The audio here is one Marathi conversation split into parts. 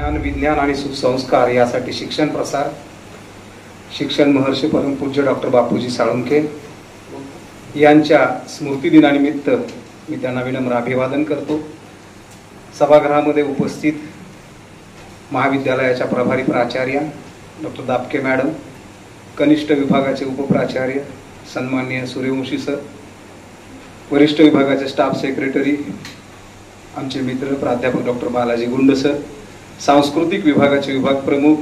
ज्ञान विज्ञान आणि सुसंस्कार यासाठी शिक्षण प्रसार शिक्षण महर्षी परमपूज्य डॉक्टर बापूजी साळुंखे यांच्या स्मृतिदिनानिमित्त मी त्यांना विनम्र अभिवादन करतो। सभागृहामध्ये उपस्थित महाविद्यालयाच्या प्रभारी प्राचार्य डॉक्टर दापके मॅडम, कनिष्ठ विभागाचे उपप्राचार्य सन्माननीय सूर्यवंशी सर, वरिष्ठ विभागाचे स्टाफ सेक्रेटरी आमचे मित्र प्राध्यापक डॉक्टर बालाजी गुंड सर, सांस्कृतिक विभागाचे विभाग प्रमुख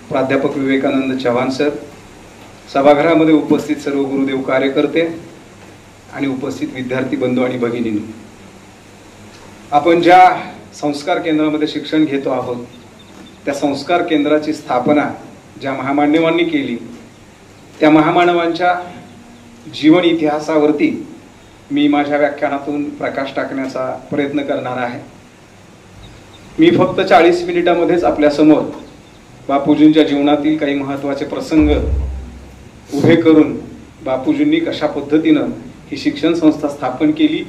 प्राध्यापक विवेकानंद चव्हाण सर, सभागृहामध्ये उपस्थित सर्व गुरुदेव कार्यकर्ते आणि उपस्थित विद्यार्थी बंधू आणि भगिनींनो, आपण ज्या संस्कार केंद्रामध्ये शिक्षण घेतो आहोत त्या संस्कार केंद्राची स्थापना ज्या महामानवांनी केली त्या महामानवांच्या जीवन इतिहासावरती मी माझ्या व्याख्यानातून प्रकाश टाकण्याचा प्रयत्न करणार आहे। मी फक्त 40 मिनिटांमध्येच आपल्या समोर बापूजींच्या जीवनातील काही महत्त्वाचे प्रसंग उभे करून बापूजींनी कशा पद्धतीने ही शिक्षण संस्था स्थापन केली,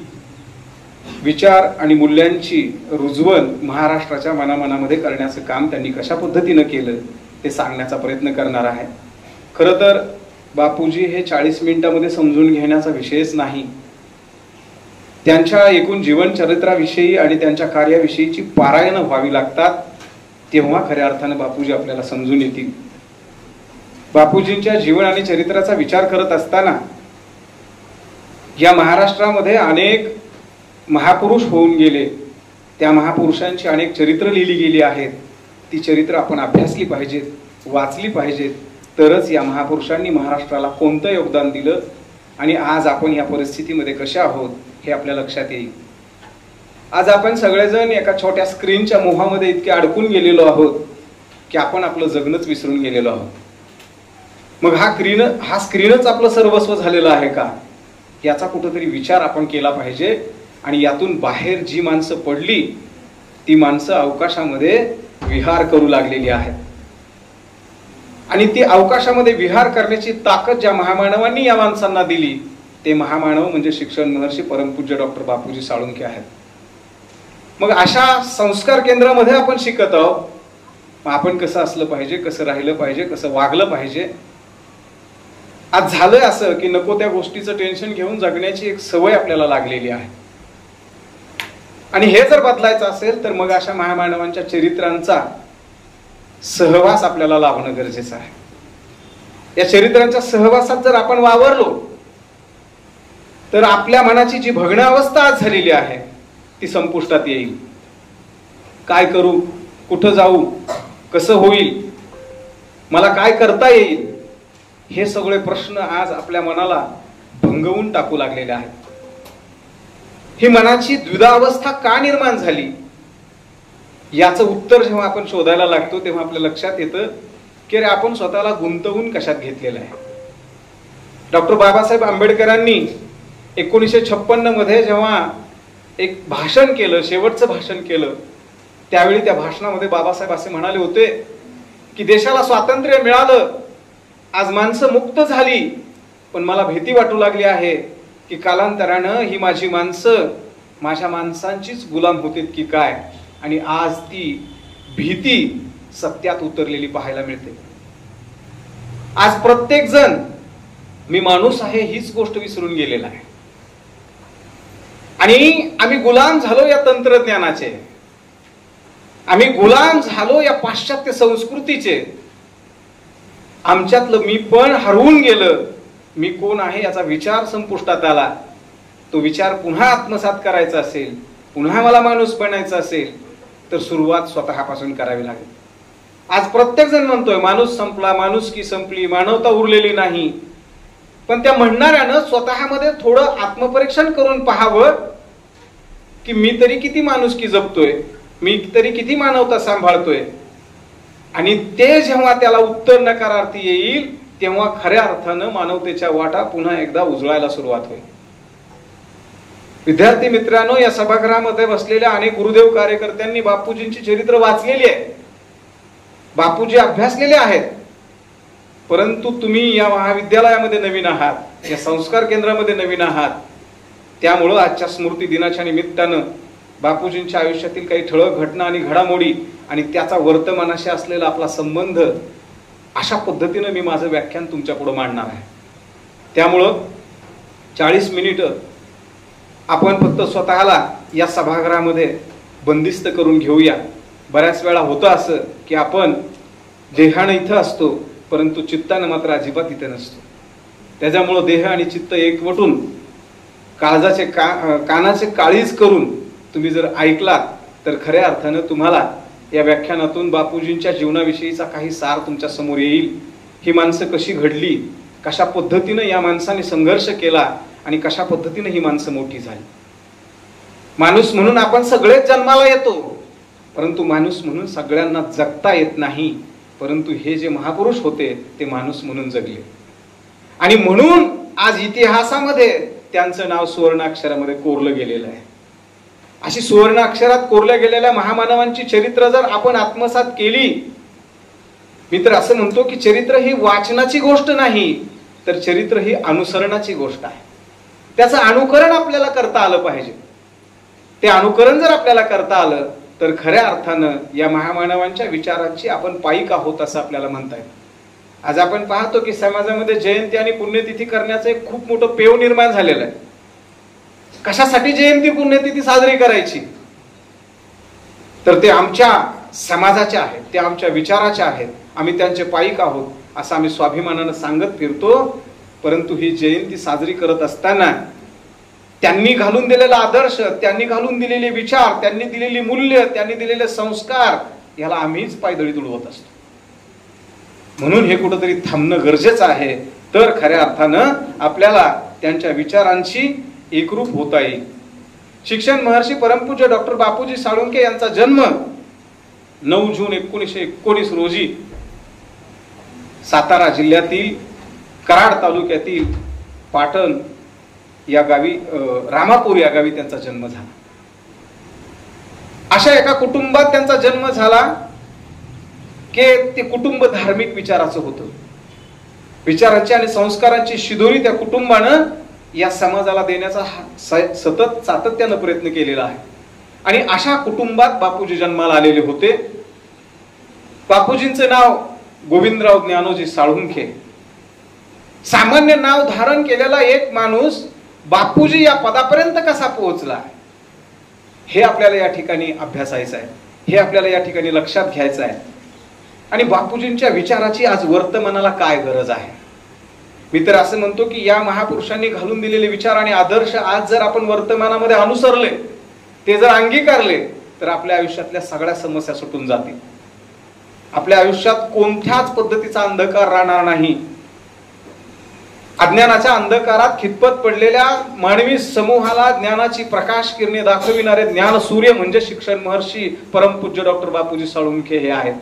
विचार आणि मूल्यांची रुजवण महाराष्ट्राच्या मनामनामध्ये करण्याचं काम त्यांनी कशा पद्धतीने केलं ते सांगण्याचा प्रयत्न करणार आहे। खरं तर बापूजी हे 40 मिनिटांमध्ये समजून घेण्याचा विषयच नाही, त्यांच्या एकूण जीवन चरित्राविषयी आणि त्यांच्या कार्याविषयीची पारायण व्हावी लागतात, तेव्हा खऱ्या अर्थाने बापूजी आपल्याला समजून येतील। बापूजींच्या जीवन आणि चरित्राचा विचार करत असताना या महाराष्ट्रामध्ये अनेक महापुरुष होऊन गेले, त्या महापुरुषांची अनेक चरित्र लिहिली गेली आहेत, ती चरित्र आपण अभ्यासली पाहिजेत, वाचली पाहिजेत, तरच या महापुरुषांनी महाराष्ट्राला कोणतं योगदान दिलं आणि आज आपण या परिस्थितीमध्ये कसे आहोत हे आपल्या लक्षात येईल। आज आपण सगळेजण एका छोट्या स्क्रीनच्या मोहामध्ये इतके अडकून गेलेलो आहोत की आपण आपलं जगणंच विसरून गेलेलो आहोत। मग हा स्क्रीनच आपलं सर्वस्व झालेलं आहे का याचा कुठेतरी विचार आपण केला पाहिजे आणि यातून बाहेर जी माणसं पडली ती माणसं अवकाशामध्ये विहार करू लागलेली आहेत आणि ती अवकाशामध्ये विहार करण्याची ताकद ज्या महामानवांनी या माणसांना दिली ते महामानव म्हणजे शिक्षण महर्षी परमपूज्य डॉक्टर बापूजी साळुंखे आहेत। मग अशा संस्कार केंद्रामध्ये आपण शिकत आहोत, आपण कसं असलं पाहिजे, कसं राहिलं पाहिजे, कसं वागलं पाहिजे। आज झालंय असं की नको त्या गोष्टीचं टेन्शन घेऊन जगण्याची एक सवय आपल्याला लागलेली आहे आणि हे जर बदलायचं असेल तर मग अशा महामानवांच्या चरित्रांचा सहवास आपल्याला लावणं गरजेचं आहे। या चरित्रांच्या सहवासात जर आपण वावरलो तर आपल्या मनाची जी भग्न अवस्था आज झालेली आहे ती संपुष्टात येईल। काय करू, कुठं जाऊ, कसं होईल, मला काय करता येईल, हे सगळे प्रश्न आज आपल्या मनाला भंगवून टाकू लागलेले आहेत। ही मनाची द्विधावस्था का निर्माण झाली याचं उत्तर जेव्हा आपण शोधायला लागतो तेव्हा आपल्या लक्षात येतं की रे आपण स्वतःला गुंतवून कशात घेतलेलं आहे। डॉक्टर बाबासाहेब आंबेडकरांनी 1956 मध्ये जेव्हा एक भाषण केलं, शेवटचं भाषण केलं, त्यावेळी त्या भाषणामध्ये बाबासाहेब असे म्हणाले होते की देशाला स्वातंत्र्य मिळालं, आज माणसं मुक्त झाली, पण मला भीती वाटू लागली आहे की कालांतरानं ही माझी माणसं माझ्या माणसांचीच गुलाम होतील की काय, आणि आज ती भीती सत्यात उतरलेली पाहायला मिळते। आज प्रत्येक जण मी माणूस आहे हीच गोष्ट विसरून गेलेला आहे आणि आम्ही गुलाम झालो या तंत्रज्ञानाचे, आम्ही गुलाम झालो या पाश्चात्य संस्कृतीचे, आमच्यातलं मी पण हरवून गेलं, मी कोण आहे याचा विचार संपुष्टात आला। तो विचार पुन्हा आत्मसात करायचा असेल, पुन्हा मला माणूस बनायचा असेल तर सुरुवात स्वतःपासून करावी लागेल। आज प्रत्येक जण म्हणतोय माणूस संपला, माणुसकी संपली, मानवता उरलेली नाही, पण त्या म्हणणाऱ्यानं स्वतःमध्ये थोडं आत्मपरीक्षण करून पाहावं की मी तरी किती माणुसकी जपतोय, मी तरी किती मानवता सांभाळतोय, आणि ते जेव्हा त्याला उत्तर नकारार्थी येईल तेव्हा खऱ्या अर्थानं मानवतेच्या वाटा पुन्हा एकदा उजळायला सुरुवात होईल। विद्यार्थी मित्रांनो, या सभागृहामध्ये बसलेल्या अनेक गुरुदेव कार्यकर्त्यांनी बापूजींची चरित्र वाचलेली आहे, बापूजी अभ्यासलेले आहेत, परंतु तुम्ही या महाविद्यालयामध्ये नवीन आहात, या संस्कार केंद्रामध्ये नवीन आहात, त्यामुळे आजच्या स्मृती दिनाच्या निमित्तानं बापूजींच्या आयुष्यातील काही ठळक घटना आणि घडामोडी आणि त्याचा वर्तमानाशी असलेला आपला संबंध, अशा पद्धतीनं मी माझं व्याख्यान तुमच्या पुढे मांडणार आहे. त्यामुळं 40 मिनिटं आपण फक्त स्वतःला या सभागृहामध्ये बंदिस्त करून घेऊया. बऱ्याच वेळा होतं असं की आपण देहानं इथं असतो परंतु चित्तानं मात्र अजिबात इथे नसतो. त्याच्यामुळं देह आणि चित्त एकवटून काळजाचे कानाचे काळीज करून तुम्ही जर ऐकलात तर खऱ्या अर्थानं तुम्हाला या व्याख्यानातून बापूजींच्या जीवनाविषयीचा काही सार तुमच्या समोर येईल. ही माणसं कशी घडली, कशा पद्धतीनं या माणसाने संघर्ष केला आणि कशा पद्धतीनं ही माणसं मोठी झाली. माणूस म्हणून आपण सगळेच जन्माला येतो, परंतु माणूस म्हणून सगळ्यांना जगता येत नाही. परंतु हे जे महापुरुष होते ते माणूस म्हणून जगले आणि म्हणून आज इतिहासामध्ये त्यांचं नाव सुवर्णाक्षरामध्ये कोरलं गेलेलं आहे. अशी सुवर्णाक्षरात कोरल्या गेलेल्या महामानवांची चरित्र जर आपण आत्मसात केली, मी तर असं म्हणतो की चरित्र ही वाचनाची गोष्ट नाही, तर चरित्र ही अनुसरणाची गोष्ट आहे. त्याचं अनुकरण आपल्याला करता आलं पाहिजे. ते अनुकरण जर आपल्याला करता आलं तर खऱ्या अर्थानं या महामानवांच्या विचारांची आपण पाईक आहोत असं आपल्याला म्हणता येईल. आज आपण पाहतो की समाजामध्ये जयंती आणि पुण्यतिथी करण्याचं एक खूप मोठं पेव निर्माण झालेलं आहे. कशासाठी जयंती पुण्यतिथी साजरी करायची, तर ते आमच्या समाजाचे आहेत, ते आमच्या विचाराचे आहेत, आम्ही त्यांचे पाईक आहोत असं आम्ही स्वाभिमानानं सांगत फिरतो. परंतु ही जयंती साजरी करत असताना त्यांनी घालून दिलेला आदर्श, त्यांनी घालून दिलेले विचार, त्यांनी दिलेली मूल्य, त्यांनी दिलेले संस्कार याला आम्हीच पायदळी तुडवत असतो. म्हणून हे कुठंतरी थांबणं गरजेचं आहे, तर खऱ्या अर्थानं आपल्याला त्यांच्या विचारांची एकरूप होता येईल. शिक्षण महर्षी परमपूज्य डॉक्टर बापूजी साळुंखे यांचा जन्म 9 जून 1919 रोजी सातारा जिल्ह्यातील कराड तालुक्यातील पाटण या गावी, रामापूर या गावी त्यांचा जन्म झाला. अशा एका कुटुंबात त्यांचा जन्म झाला की ते कुटुंब धार्मिक विचाराचं होतं. विचारांची आणि संस्कारांची शिदोरी त्या कुटुंबानं या समाजाला देण्याचा सतत सातत्यानं प्रयत्न केलेला आहे. आणि अशा कुटुंबात बापूजी जन्माला आलेले होते. बापूजींचं नाव गोविंदराव ज्ञानोजी साळुंखे. सामान्य नाव धारण केलेला एक माणूस बापूजी या पदापर्यंत कसा पोहोचला, हे आपल्याला या ठिकाणी अभ्यासायचं आहे, हे आपल्याला या ठिकाणी लक्षात घ्यायचं आहे. आणि बापूजींच्या विचाराची आज वर्तमानाला काय गरज आहे. मी तर असं म्हणतो की या महापुरुषांनी घालून दिलेले विचार आणि आदर्श आज जर आपण वर्तमानामध्ये अनुसरले, ते जर अंगीकारले, तर आपल्या आयुष्यातल्या सगळ्या समस्या सुटून जातील. आपल्या आयुष्यात कोणत्याच पद्धतीचा अंधकार राहणार नाही. अज्ञानाच्या अंधकारात खितपत पडलेल्या मानवी समूहाला ज्ञानाची प्रकाश किरणे दाखविणारे ज्ञान सूर्य म्हणजे शिक्षण महर्षी परमपूज्य डॉक्टर बापूजी साळुंखे हे आहेत.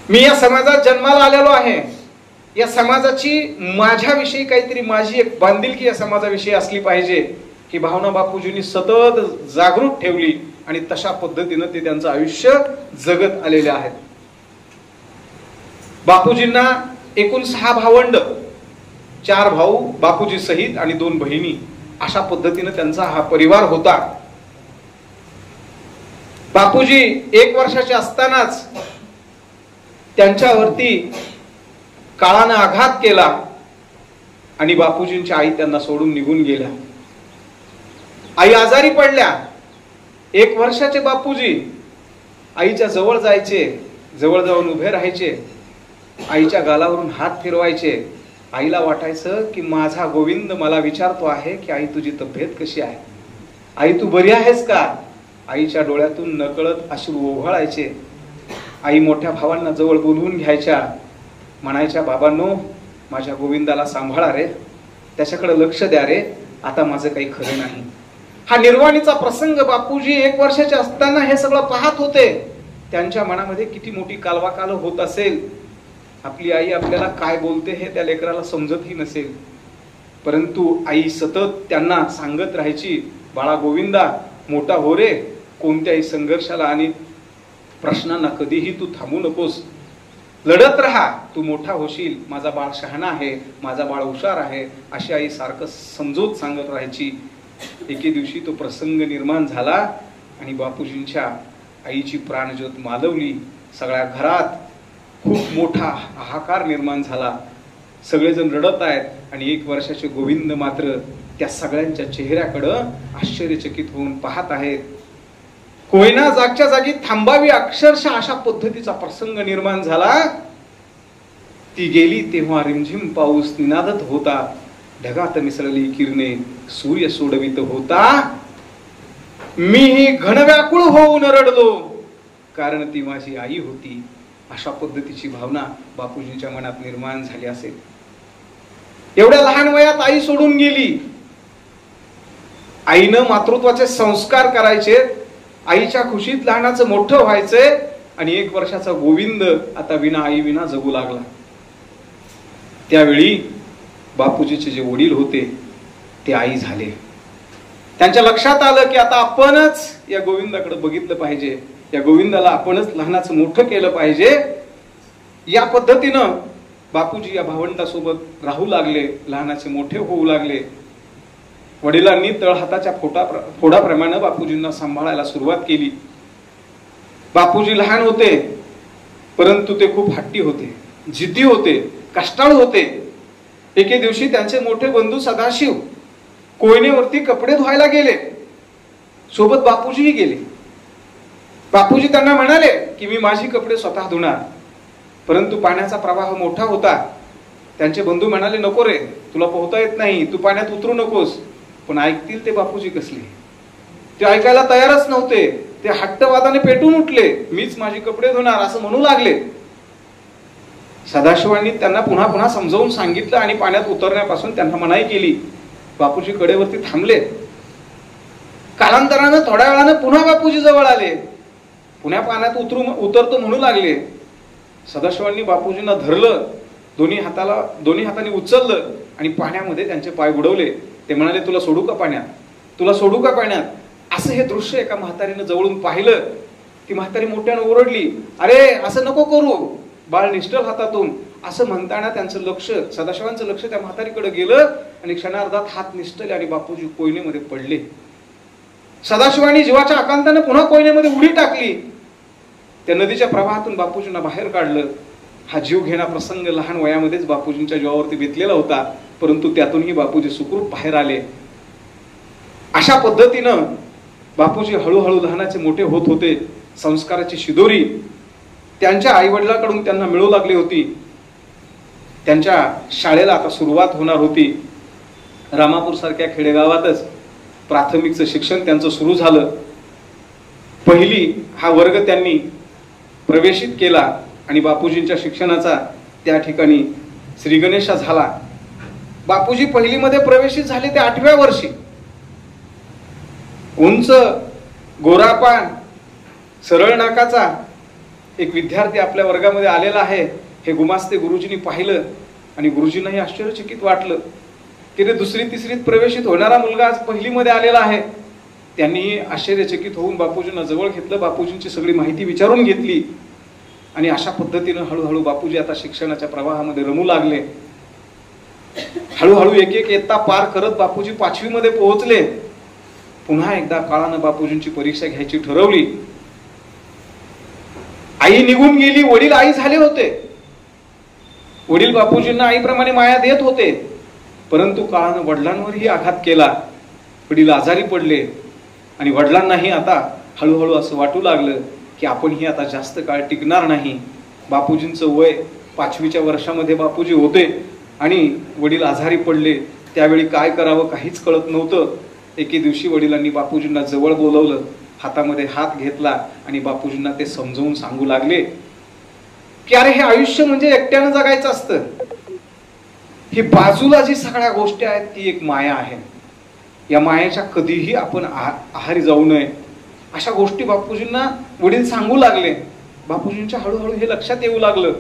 मी या समाजात जन्माला आलेलो आहे. या समाजाची माझ्याविषयी काहीतरी माझी एक बांधिलकी या समाजाविषयी असली पाहिजे, ही भावना बापूजींनी सतत जागृत ठेवली आणि तशा पद्धतीनं ते त्यांचं आयुष्य जगत आलेले आहेत. बापूजींना एकूण 6 भावंड, 4 भाऊ बापूजी सहित आणि 2 बहिणी, अशा पद्धतीनं त्यांचा हा परिवार होता. बापूजी 1 वर्षाचे असतानाच त्यांच्यावरती काळानं आघात केला आणि बापूजींची आई त्यांना सोडून निघून गेल्या. आई आजारी पडल्या. 1 वर्षाचे बापूजी आईच्या जवळ जायचे, जवळ जाऊन उभे राहायचे, आईच्या गालावरून हात फिरवायचे. आईला वाटायचं की माझा गोविंद मला विचारतो आहे की आई तुझी तब्येत कशी आहे, आई तू बरी आहेस का. आईच्या डोळ्यातून नकळत अश्रू ओघळायचे. आई मोठ्या भावांना जवळ बोलवून घ्यायच्या, म्हणायच्या बाबांनो माझ्या गोविंदाला सांभाळा रे, त्याच्याकडे लक्ष द्या रे, आता माझं काही खरं नाही. हा निर्वाणीचा प्रसंग बापूजी 1 वर्षाचे असताना हे सगळं पाहत होते. त्यांच्या मनामध्ये किती मोठी कालवाकाल होत असेल. आपली आई आपल्याला काय बोलते हे त्या लेकराला समजतही नसेल, परंतु आई सतत त्यांना सांगत राहायची, बाळा गोविंदा मोठा हो रे, कोणत्याही संघर्षाला आणि प्रश्नांना कधीही तू थांबू नकोस, लढत राहा, तू मोठा होशील, माझा बाळ शहाणा आहे, माझा बाळ हुशार आहे, अशी आई सारखं समजूत सांगत राहायची. एके दिवशी तो प्रसंग निर्माण झाला आणि बापूजींच्या आईची प्राणज्योत मालवली. सगळ्या घरात खूप मोठा हाहाकार निर्माण झाला. सगळेजण रडत आहेत आणि 1 वर्षाचे गोविंद मात्र त्या सगळ्यांच्या चेहऱ्याकडं आश्चर्यचकित होऊन पाहत आहेत. कोयना जागच्या जागी थांबावी अक्षरशः अशा पद्धतीचा प्रसंग निर्माण झाला. ती गेली तेव्हा रिमझिम पाऊस निनादत होता. ढगात मिसळली किरणे सूर्य सोडवित होता. मीही घनव्याकुळ होऊन रडलो, कारण ती माझी आई होती. अशा पद्धतीची भावना बापूजींच्या मनात निर्माण झाली असेल. एवढ्या लहान वयात आई सोडून गेली. आईनं मातृत्वाचे संस्कार करायचे, आईच्या खुशीत लहानाचं मोठं व्हायचंय आणि 1 वर्षाचा गोविंद आता विना आई विना जगू लागला. त्यावेळी बापूजीचे जे वडील होते ते आई झाले. त्यांच्या लक्षात आलं की आता आपणच या गोविंदाकडे बघितलं पाहिजे, या गोविंदाला आपणच लहानाचं मोठं केलं पाहिजे. या पद्धतीनं बापूजी या भावंडासोबत राहू लागले, लहानाचे मोठे होऊ लागले. वडिलांनी तळहाताच्या फोडाप्रमाणे बापूजींना सांभाळायला सुरुवात केली. बापूजी लहान होते परंतु ते खूप हट्टी होते, जिद्दी होते, कष्टाळू होते. एके दिवशी त्यांचे मोठे बंधू सदाशिव कोयनेवरती कपडे धुवायला गेले. सोबत बापूजीही गेले. बापूजी त्यांना म्हणाले की मी माझी कपडे स्वतः धुणार, परंतु पाण्याचा प्रवाह मोठा होता. त्यांचे बंधू म्हणाले नको रे, तुला पोहता येत नाही, तू पाण्यात उतरू नकोस. पण ऐकतील ते बापूजी कसले? ते ऐकायला तयारच नव्हते. ते हट्टवादाने पेटून उठले, मीच माझी कपडे धुणार असं म्हणू लागले. सदाशिवांनी त्यांना पुन्हा पुन्हा समजावून सांगितलं आणि पाण्यात उतरण्यापासून त्यांना मनाई केली. बापूजी कडेवरती थांबले. कालांतरानं थोड्या वेळानं पुन्हा बापूजी जवळ आले. पुन्हा पाण्यात उतरतो म्हणू लागले. सदाशिवांनी बापूजींना धरलं, दोन्ही हाताने उचललं आणि पाण्यामध्ये त्यांचे पाय बुडवले. ते म्हणाले तुला सोडू का पाण्यात, तुला सोडू का पाण्यात? असं हे दृश्य एका म्हातारीनं जवळून पाहिलं. ती म्हातारी मोठ्यानं ओरडली, अरे असं नको करू, बाळ निष्ठल हातातून. असं म्हणताना त्यांचं लक्ष, सदाशिवांचं लक्ष त्या म्हातारीकडे गेलं आणि क्षणार्धात हात निष्ठले आणि बापूजी कोयनेमध्ये पडले. सदाशिवांनी जीवाच्या आकांताने पुन्हा कोयनेमध्ये उडी टाकली. त्या नदीच्या प्रवाहातून बापूजींना बाहेर काढलं. हा जीव घेणा प्रसंग लहान वयामध्येच बापूजींच्या जीवावरती बेतलेला होता, परंतु त्यातूनही बापूजी सुखरूप बाहेर आले. अशा पद्धतीनं बापूजी हळूहळू लहानाचे मोठे होत होते. संस्काराची शिदोरी त्यांच्या आई वडिलांकडून त्यांना मिळू लागली होती. त्यांच्या शाळेला आता सुरुवात होणार होती. रामापूर सारख्या खेडेगावातच प्राथमिकचं शिक्षण त्यांचं सुरू झालं. पहिली हा वर्ग त्यांनी प्रवेशित केला आणि बापूजींच्या शिक्षणाचा त्या ठिकाणी श्री गणेशा झाला. बापूजी पहिलीमध्ये प्रवेशित झाले ते 8व्या वर्षी. उंच, गोरापान, सरळ नाकाचा एक विद्यार्थी आपल्या वर्गामध्ये आलेला आहे हे गुमास्ते गुरुजींनी पाहिलं आणि गुरुजींनाही आश्चर्यचकित वाटलं की ते 2री 3रीत प्रवेशित होणारा मुलगा आज पहिलीमध्ये आलेला आहे. त्यांनी आश्चर्यचकित होऊन बापूजींना जवळ घेतलं, बापूजींची सगळी माहिती विचारून घेतली आणि अशा पद्धतीनं हळूहळू बापूजी आता शिक्षणाच्या प्रवाहामध्ये रमू लागले. हळूहळू एक एक इयत्ता पार करत बापूजी 5वीमध्ये पोहोचले. पुन्हा एकदा काळानं बापूजींची परीक्षा घ्यायची ठरवली. आई निघून गेली, वडील आई झाले होते. वडील बापूजींना आईप्रमाणे माया देत होते, परंतु काळानं वडिलांवरही आघात केला. वडील आजारी पडले आणि वडिलांनाही आता हळूहळू असं वाटू लागलं की आपणही आता जास्त काळ टिकणार नाही. बापूजींचं वय 5वीच्या वर्षामध्ये बापूजी होते आणि वडील आजारी पडले. त्यावेळी काय करावं काहीच कळत नव्हतं. एके दिवशी वडिलांनी बापूजींना जवळ बोलवलं, हातामध्ये हात घेतला आणि बापूजींना ते समजावून सांगू लागले की अरे हे आयुष्य म्हणजे एकट्यानं जगायचं असतं. ही बाजूला जी सगळ्या गोष्टी आहेत ती एक माया आहे. या मायेच्या कधीही आपण आहारी जाऊ नये. अशा गोष्टी बापूजींना वडील सांगू लागले. बापूजींच्या हळूहळू हे लक्षात येऊ लागलं.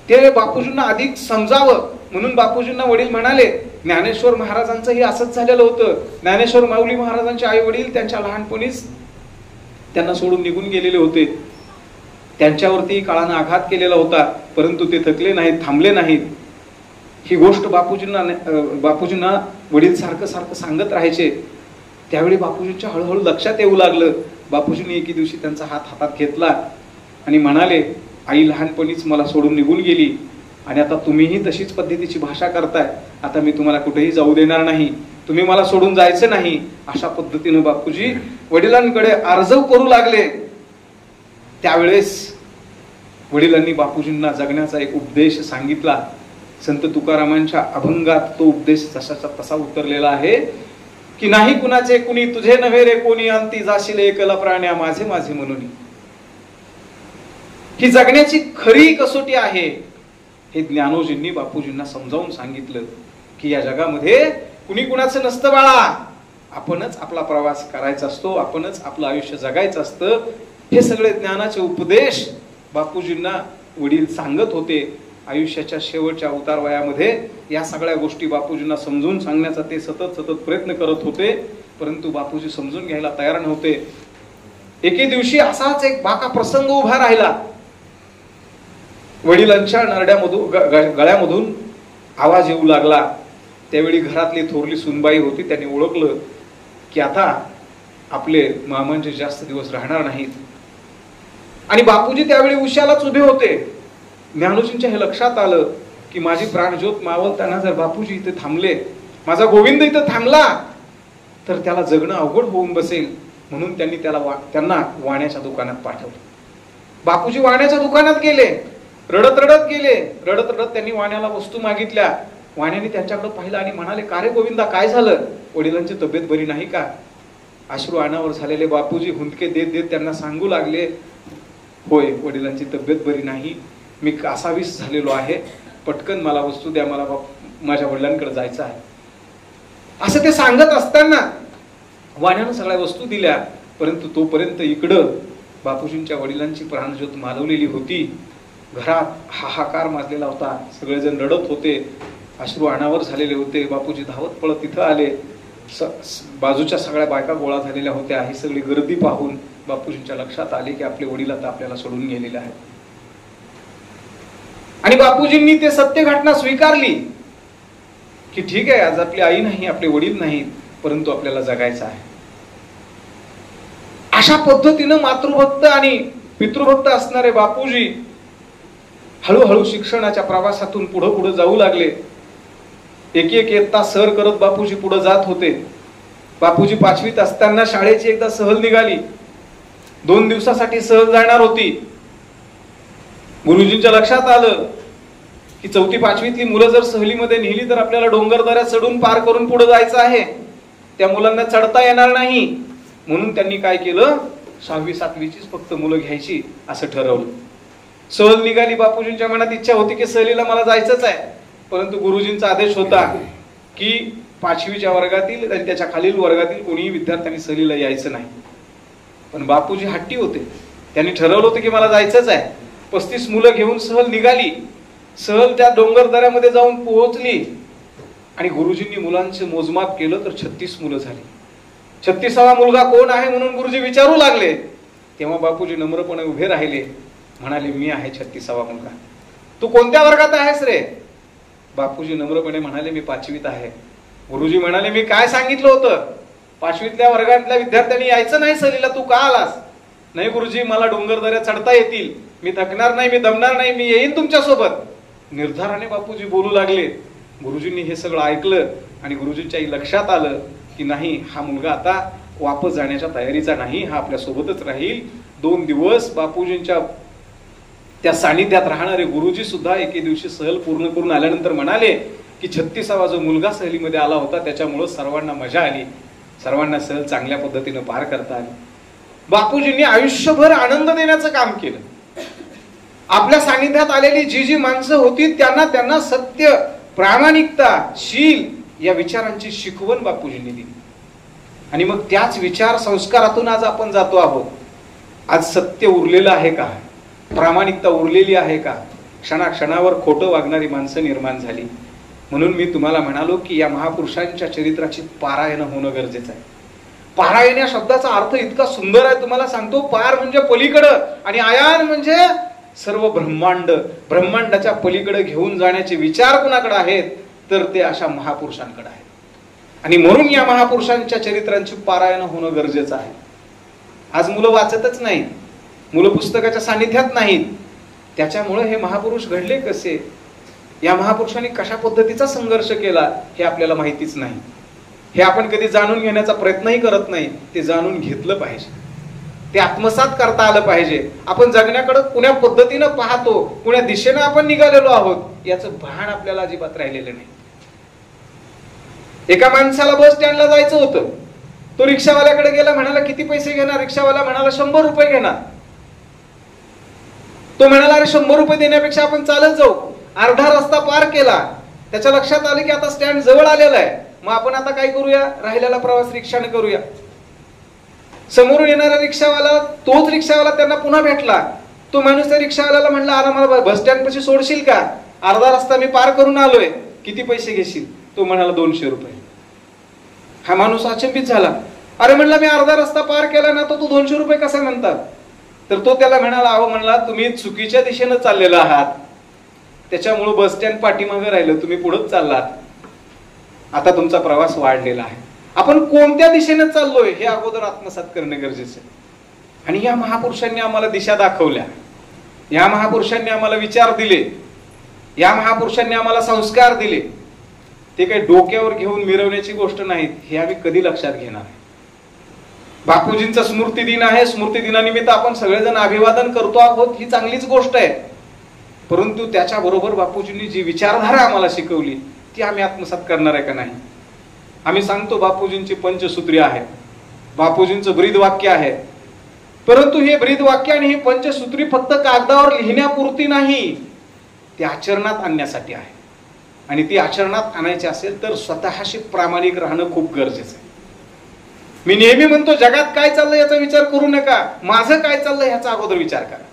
ते बापूजींना अधिक समजावं म्हणून बापूजींना वडील म्हणाले, ज्ञानेश्वर महाराजांचंही असंच झालेलं होतं. ज्ञानेश्वर माऊली महाराजांचे आई वडील त्यांच्या लहानपणीच त्यांना सोडून निघून गेलेले होते. त्यांच्यावरती काळानं आघात केलेला होता, परंतु ते थकले नाहीत, थांबले नाहीत. ही गोष्ट बापूजींना वडील सारखं सांगत राहायचे. त्यावेळी बापूजींच्या हळूहळू लक्षात येऊ लागलं बापूजींनी एके दिवशी त्यांचा हात हातात घेतला आणि म्हणाले, आई लहानपणीच मला सोडून निघून गेली आणि आता तुम्हीही तशीच पद्धतीची भाषा करताय, आता मी तुम्हाला कुठेही जाऊ देणार नाही, तुम्ही मला सोडून जायचं नाही. अशा पद्धतीनं बापूजी वडिलांकडे आर्जव करू लागले. त्यावेळेस वडिलांनी बापूजींना जगण्याचा एक उपदेश सांगितला. संत तुकारामांच्या अभंगात तो उपदेश तसाचा तसा उतरलेला आहे की नाही कुणाचे कुणी तुझे नव्हे रे कोणी, अंती जाशील एकला प्राण्या माझे माझे म्हणून. ही जगण्याची खरी कसोटी आहे हे ज्ञानोजींनी बापूजींना समजावून सांगितलं की या जगामध्ये कुणी कुणाचं नसतं बाळा, आपणच आपला प्रवास करायचा असतो, आपणच आपलं आयुष्य जगायचं असतं. हे सगळे ज्ञानाचे उपदेश बापूजींना वडील सांगत होते. आयुष्याच्या शेवटच्या उतार वयामध्ये या सगळ्या गोष्टी बापूजींना समजून सांगण्याचा ते सतत प्रयत्न करत होते, परंतु बापूजी समजून घ्यायला तयार नव्हते. एके दिवशी असाच एक बाका प्रसंग उभा राहिला. वडिलांच्या नरड्यामधून गळ्यामधून आवाज येऊ लागला. त्यावेळी घरातली थोरली सुनबाई होती. त्यांनी ओळखलं की आता आपले मामांचे जास्त दिवस राहणार नाहीत. आणि बापूजी त्यावेळी उशालाच उभे होते. ज्ञानोजींच्या हे लक्षात आलं की माझी प्राणज्योत मावळताना जर बापूजी इथे थांबले, माझा गोविंद इथे थांबला तर त्याला जगणं अवघड होऊन बसेल. म्हणून त्यांनी त्यांना वाण्याच्या दुकानात पाठवलं. बापूजी वाण्याच्या दुकानात गेले, रडत रडत त्यांनी वाण्याला वस्तू मागितल्या. वाण्याने त्यांच्याकडे पाहिलं आणि म्हणाले, का रे गोविंदा काय झालं? वडिलांची तब्येत बरी नाही का? अश्रू अनावर झालेले बापूजी हुंदके देत देत त्यांना सांगू लागले, होय वडिलांची तब्येत बरी नाही, मी कासावीस झालेलो आहे, पटकन मला वस्तू द्या, मला माझ्या वडिलांकडे जायचं आहे. असं ते सांगत असताना वाण्यानं सगळ्या वस्तू दिल्या. परंतु तोपर्यंत इकडं बापूजींच्या वडिलांची प्राणज्योत मालवलेली होती. घरात हाहाकार माजलेला होता. सगळेजण रडत होते, अश्रू अनावर झालेले होते. बापूजी धावत पळत तिथं आले. बाजूच्या सगळ्या बायका गोळा झालेल्या होत्या. ही सगळी गर्दी पाहून बापूजींच्या लक्षात आले की आपले वडील आता आपल्याला सोडून गेलेले आहेत. आणि बापूजींनी ते सत्य घटना स्वीकारली की ठीक आहे, आज आपली आई नाही, आपले वडील नाहीत, परंतु आपल्याला जगायचं आहे. अशा पद्धतीनं मातृभक्त आणि पितृभक्त असणारे बापूजी हळूहळू शिक्षणाच्या प्रवासातून पुढे पुढे जाऊ लागले. एक एक इयत्ता सर करत बापूजी पुढे जात होते. बापूजी 5वीत असताना शाळेची एकदा सहल निघाली. 2 दिवसासाठी सहल जाणार होती. गुरुजींच्या लक्षात आलं की 4थी 5वीतली मुलं जर सहलीमध्ये नेली तर आपल्याला डोंगरदऱ्या चढून पार करून पुढे जायचं आहे. त्या मुलांना चढता येणार नाही. म्हणून त्यांनी काय केलं, 6वी 7वीचीच फक्त मुलं घ्यायची असं ठरवलं. सहल निघाली. बापूजींच्या मनात इच्छा होती की सहलीला मला जायचंच आहे, परंतु गुरुजींचा आदेश होता की 5वीच्या वर्गातील आणि त्याच्या खालील वर्गातील कोणीही विद्यार्थ्यांनी सहलीला यायचं नाही. पण बापूजी हट्टी होते. त्यांनी ठरवलं होतं की मला जायचंच आहे. 35 मुलं घेऊन सहल निघाली. सहल त्या डोंगरदऱ्यामध्ये जाऊन पोहोचली आणि गुरुजींनी मुलांचे मोजमाप केलं तर 36 मुलं झाली. 36वा मुलगा कोण आहे म्हणून गुरुजी विचारू लागले. तेव्हा बापूजी नम्रपणे उभे राहिले. म्हणाले, मी आहे 36वा मुलगा. तू कोणत्या वर्गात आहेस रे? बापूजी नम्रपणे म्हणाले, मी 5वीत आहे. गुरुजी म्हणाले, मी काय सांगितलं होतं, 5वीतल्या वर्गातल्या विद्यार्थ्यांनी यायचं नाही सहलीला, तू का आलास? नाही गुरुजी, मला डोंगरदऱ्या चढता येतील, मी थकणार नाही, मी दमणार नाही, मी येईन तुमच्या सोबत. निर्धाराने बापूजी बोलू लागले. गुरुजींनी हे सगळं ऐकलं आणि गुरुजींच्या लक्षात आलं की नाही, हा मुलगा आता वापस जाण्याच्या तयारीचा नाही, हा आपल्या सोबतच राहील. 2 दिवस बापूजींच्या त्या सानिध्यात राहणारे गुरुजी सुद्धा एके दिवशी सहल पूर्ण करून आल्यानंतर म्हणाले की 36वा जो मुलगा सहलीमध्ये आला होता त्याच्यामुळे सर्वांना मजा आली, सर्वांना सहल चांगल्या पद्धतीने पार करता आली. बापूजींनी आयुष्यभर आनंद देण्याचं काम केलं. आपल्या सानिध्यात आलेली जी जी माणसं होती त्यांना सत्य, प्रामाणिकता, शील या विचारांची शिकवण बापूजींनी दिली. आणि मग त्याच विचार संस्कारातून आज आपण जातो आहोत. आज सत्य उरलेलं आहे का? प्रामाणिकता उरलेली आहे का? क्षणाक्षणावर खोटं वागणारी माणसं निर्माण झाली. म्हणून मी तुम्हाला म्हणालो की या महापुरुषांच्या चरित्राची पारायण होणं गरजेचं आहे. पारायण या शब्दाचा अर्थ इतका सुंदर आहे, तुम्हाला सांगतो. पार म्हणजे पलीकडं आणि आयान म्हणजे सर्व ब्रह्मांड. ब्रह्मांडाच्या पलीकडे घेऊन जाण्याचे विचार कुणाकडे आहेत तर ते अशा महापुरुषांकडे आहेत. आणि म्हणून या महापुरुषांच्या चरित्रांची पारायण होणं गरजेचं आहे. आज मुलं वाचतच नाहीत, मुलं पुस्तकाच्या सानिध्यात नाहीत. त्याच्यामुळे हे महापुरुष घडले कसे, या महापुरुषांनी कशा पद्धतीचा संघर्ष केला हे आपल्याला माहितीच नाही. हे आपण कधी जाणून घेण्याचा प्रयत्नही करत नाही. ते जाणून घेतलं पाहिजे, ते आत्मसात करता आलं पाहिजे. आपण जगण्याकडे कुण्या पद्धतीनं पाहतो, कुण्या दिशेनं आपण निघालेलो आहोत याचं भान आपल्याला अजिबात राहिलेलं नाही. एका माणसाला बस स्टँडला जायचं होतं. तो रिक्षावाल्याकडे गेला, म्हणाला किती पैसे घेणार? रिक्षावाला म्हणाला 100 रुपये घेणार. तो म्हणाला अरे 100 रुपये देण्यापेक्षा आपण चालत जाऊ. अर्धा रस्ता पार केला. त्याच्या लक्षात आलं की आता स्टँड जवळ आलेला आहे. मग आपण आता काय करूया, राहिलेला प्रवास रिक्षाने करूया. समोरून येणारा रिक्षावाला, तोच रिक्षावाला त्यांना पुन्हा भेटला. तो माणूस त्या रिक्षावाल्याला म्हणला अरे मला बस स्टँड पाशी सोडशील का? अर्धा रस्ता मी पार करून आलोय, किती पैसे घेशील? तो म्हणाला 200 रुपये. हा माणूस अचंबित झाला. अरे म्हणला मी अर्धा रस्ता पार केला ना, तो 200 रुपये कसा म्हणतात? तर तो त्याला म्हणाला अहो म्हणला तुम्ही चुकीच्या दिशेनं चाललेला आहात, त्याच्यामुळे बस स्टँड पाठीमागे राहिलं, तुम्ही पुढेच चाललात. आता तुमचा प्रवास वाढलेला आहे. आपण कोणत्या दिशेने चाललोय हे अगोदर आत्मसात करणे गरजेचे आहे. आणि या महापुरुषांनी आम्हाला दिशा दाखवल्या, या महापुरुषांनी आम्हाला विचार दिले, या महापुरुषांनी आम्हाला संस्कार दिले. ते काही डोक्यावर घेऊन मिरवण्याची गोष्ट नाहीत, हे आम्ही कधी लक्षात घेणार. बापूजींचा स्मृती दिन आहे. स्मृती दिनानिमित्त आपण सगळेजण अभिवादन करतो आहोत, ही चांगलीच गोष्ट आहे. परंतु त्याच्याबरोबर बापूजींनी जी विचारधारा आम्हाला शिकवली ती आम्ही आत्मसात करणार आहे का नाही? आम्ही सांगतो बापूजींची पंचसूत्री आहे, बापूजींचं ब्रीद वाक्य आहे. परंतु हे ब्रीद वाक्य आणि ही पंचसूत्री फक्त कागदावर लिहिण्यापुरती नाही, ती आचरणात आणण्यासाठी आहे. आणि ती आचरणात आणायची असेल तर स्वतःशी प्रामाणिक राहणं खूप गरजेचं आहे. मी नेहमी म्हणतो जगात काय चाललंय याचा विचार करू नका, माझं काय चाललंय ह्याचा अगोदर विचार करा.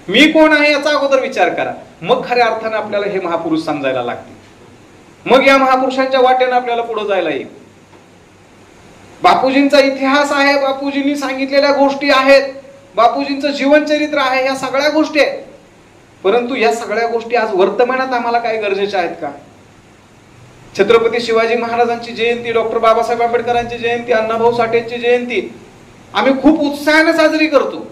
मी कोण आहे याचा अगोदर विचार करा. मग खऱ्या अर्थाने आपल्याला हे महापुरुष समजायला लागतील. मग या महापुरुषांच्या वाटेने आपल्याला पुढे जायला येईल. बापूजींचा इतिहास आहे, बापूजींनी सांगितलेल्या गोष्टी आहेत, बापूजींचं जीवनचरित्र आहे, या सगळ्या गोष्टी आहेत. परंतु या सगळ्या गोष्टी आज वर्तमानात आम्हाला काय गरजेच्या आहेत का? छत्रपती शिवाजी महाराजांची जयंती, डॉक्टर बाबासाहेब आंबेडकरांची जयंती, अण्णाभाऊ साठेंची जयंती आम्ही खूप उत्साहाने साजरी करतो.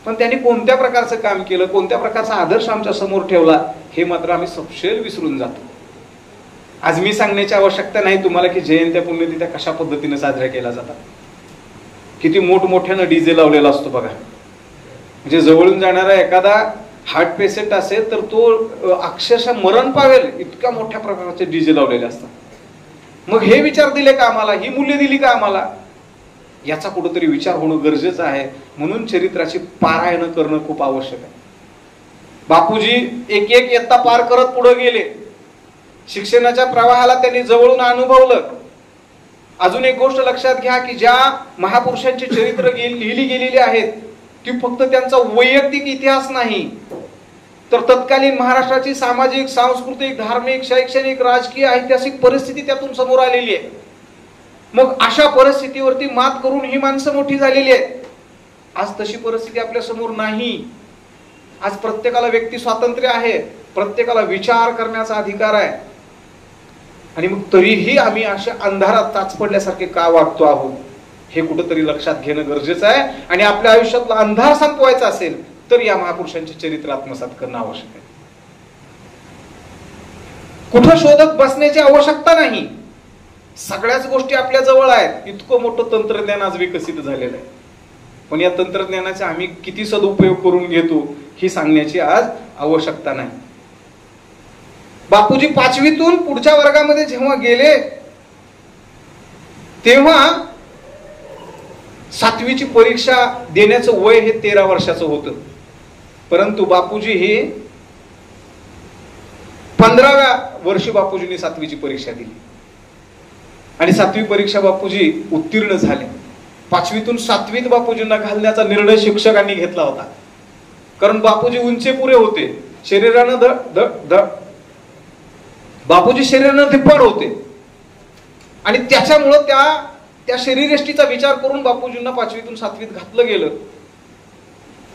पण त्यांनी कोणत्या प्रकारचं काम केलं, कोणत्या प्रकारचा आदर्श आमच्या समोर ठेवला हे मात्र आम्ही सपशेल विसरून जातो. आज मी सांगण्याची आवश्यकता नाही तुम्हाला की जयंत्या पुण्यतिथ्या कशा पद्धतीने साजऱ्या केल्या जातात. किती मोठमोठ्यानं डीजे लावलेला असतो बघा. म्हणजे जवळून जाणारा एखादा हार्ट पेशंट असेल तर तो अक्षरशः मरण पावेल इतक्या मोठ्या प्रकारचे डीजे लावलेले असतात. मग हे विचार दिले का आम्हाला, ही मूल्य दिली का आम्हाला, याचा कुठेतरी विचार होणं गरजेचं आहे. म्हणून चरित्राची पारायण करणं खूप आवश्यक आहे. बापूजी एक एक इयत्ता पार करत पुढे गेले. शिक्षणाच्या प्रवाहाला त्यांनी जवळून अनुभवलं. अजून एक गोष्ट लक्षात घ्या की ज्या महापुरुषांची चरित्र लिहिली गेलेली आहेत ती फक्त त्यांचा वैयक्तिक इतिहास नाही, तर तत्कालीन महाराष्ट्राची सामाजिक, सांस्कृतिक, धार्मिक, शैक्षणिक, राजकीय, ऐतिहासिक परिस्थिती त्यातून समोर आलेली आहे. मग अशा परिस्थितीवरती मात करून ही माणसं मोठी झालेली आहेत. आज तशी परिस्थिती आपल्या समोर नाही. आज प्रत्येकाला व्यक्ती स्वातंत्र्य आहे, प्रत्येकाला विचार करण्याचा अधिकार आहे. आणि मग तरीही आम्ही अशा अंधारात टाच पडल्यासारखे का वागतो आहोत हे कुठेतरी लक्षात घेणं गरजेचं आहे. आणि आपल्या आयुष्यातला अंधार संपवायचा असेल तर या महापुरुषांचे चरित्र आत्मसात करणं आवश्यक आहे. कुठं शोधत बसण्याची आवश्यकता नाही. सगळ्याच गोष्टी आपल्या जवळ आहेत. इतकं मोठं तंत्रज्ञान आज विकसित झालेलं आहे. पण या तंत्रज्ञानाचा आम्ही किती सदुपयोग करून घेतो ही सांगण्याची आज आवश्यकता नाही. बापूजी 5वीतून पुढच्या वर्गामध्ये जेव्हा गेले तेव्हा 7वीची परीक्षा देण्याचं वय हे 13 वर्षाचं होतं. परंतु बापूजी हे 15व्या वर्षी बापूजींनी 7वीची परीक्षा दिली आणि 7वी परीक्षा बापूजी उत्तीर्ण झाले. 5वीतून 7वीत बापूजींना घालण्याचा निर्णय शिक्षकांनी घेतला होता. कारण बापूजी उंचे पुरे होते, शरीरानं बापूजी शरीरानं धिप्पाड होते आणि त्याच्यामुळं त्या शरीरयष्टीचा विचार करून बापूजींना 5वीतून 7वीत घातलं गेलं.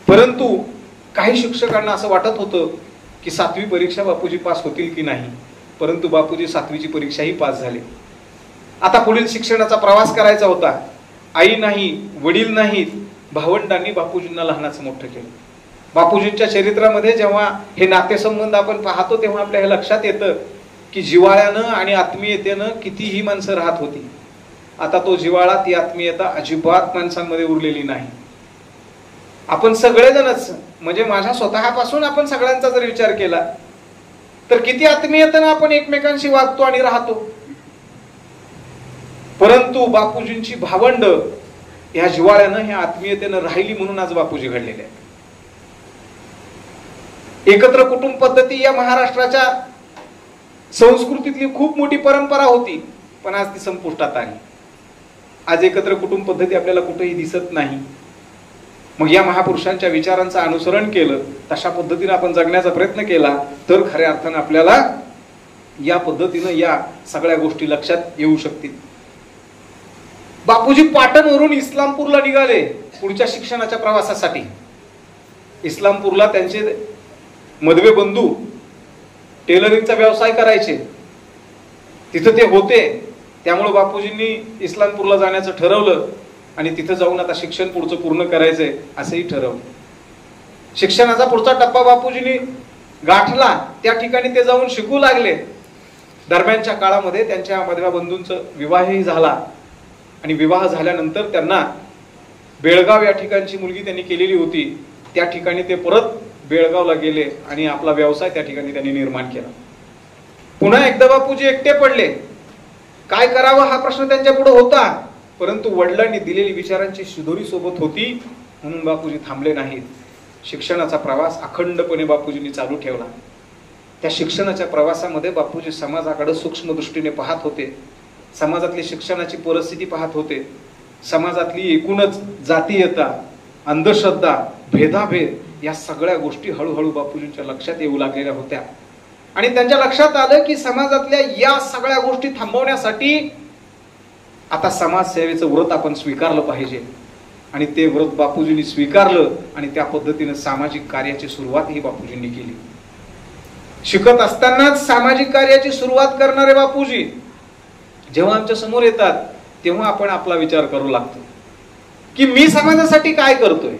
परंतु काही शिक्षकांना असं वाटत होतं की 7वी परीक्षा बापूजी पास होतील की नाही. परंतु बापूजी 7वीची परीक्षाही पास झाले. आता पुढील शिक्षणाचा प्रवास करायचा होता. आई नाही, वडील नाहीत, भावंडांनी बापूजींना लहानाचं मोठं केलं. बापूजींच्या चरित्रामध्ये जेव्हा हे नातेसंबंध आपण पाहतो तेव्हा आपल्या हे लक्षात येतं की जिव्हाळ्यानं आणि आत्मीयतेनं किती ही माणसं राहत होती. आता तो जिव्हाळा, ती आत्मीयता अजिबात माणसांमध्ये उरलेली नाही. आपण सगळेजणच, म्हणजे माझ्या स्वतःपासून आपण सगळ्यांचा जर विचार केला तर किती आत्मीयतेनं आपण एकमेकांशी वागतो आणि राहतो. परंतु बापूजींची भावंड ह्या जिव्हाळ्यानं, ह्या आत्मीयतेनं राहिली म्हणून आज बापूजी घडलेले आहेत. एकत्र कुटुंब पद्धती या महाराष्ट्राच्या संस्कृतीतली खूप मोठी परंपरा होती, पण आज ती संपुष्टात आली. आज एकत्र कुटुंब पद्धती आपल्याला कुठेही दिसत नाही. मग या महापुरुषांच्या विचारांचं अनुसरण केलं, तशा पद्धतीने आपण जगण्याचा प्रयत्न केला तर खऱ्या अर्थानं आपल्याला या पद्धतीनं या सगळ्या गोष्टी लक्षात येऊ शकतील. बापूजी पाटणवरून इस्लामपूरला निघाले पुढच्या शिक्षणाच्या प्रवासासाठी. इस्लामपूरला त्यांचे मधवे बंधू टेलरिंगचा व्यवसाय करायचे, तिथं ते होते. त्यामुळे बापूजींनी इस्लामपूरला जाण्याचं ठरवलं आणि तिथं जाऊन आता शिक्षण पुढचं पूर्ण करायचंय असंही ठरवलं. शिक्षणाचा पुढचा टप्पा बापूजींनी गाठला, त्या ठिकाणी ते जाऊन शिकू लागले. दरम्यानच्या काळामध्ये त्यांच्या मधव्या बंधूंचा विवाहही झाला आणि विवाह झाल्यानंतर त्यांना बेळगाव या ठिकाणची मुलगी त्यांनी केलेली होती, त्या ठिकाणी ते परत बेळगावला गेले आणि आपला व्यवसाय त्या ठिकाणी त्यांनी निर्माण केला. पुन्हा एकदा बापूजी एकटे पडले. काय करावं हा प्रश्न त्यांच्या पुढे होता, परंतु वडिलांनी दिलेली विचारांची शिदोरी सोबत होती म्हणून बापूजी थांबले नाहीत. शिक्षणाचा प्रवास अखंडपणे बापूजींनी चालू ठेवला. त्या शिक्षणाच्या प्रवासामध्ये बापूजी समाजाकडे सूक्ष्म दृष्टीने पाहत होते, समाजातली शिक्षणाची परिस्थिती पाहत होते, समाजातली एकूणच जातीयता, अंधश्रद्धा, भेदाभेद या सगळ्या गोष्टी हळूहळू बापूजींच्या लक्षात येऊ लागलेल्या होत्या. आणि त्यांच्या लक्षात आलं की समाजातल्या या सगळ्या गोष्टी थांबवण्यासाठी आता समाजसेवेचं व्रत आपण स्वीकारलं पाहिजे. आणि ते व्रत बापूजींनी स्वीकारलं आणि त्या पद्धतीने सामाजिक कार्याची सुरुवात ही बापूजींनी केली. शिकत असतानाच सामाजिक कार्याची सुरुवात करणारे बापूजी जेव्हा आमच्या समोर येतात तेव्हा आपण आपला विचार करू लागतो की मी समाजासाठी काय करतोय,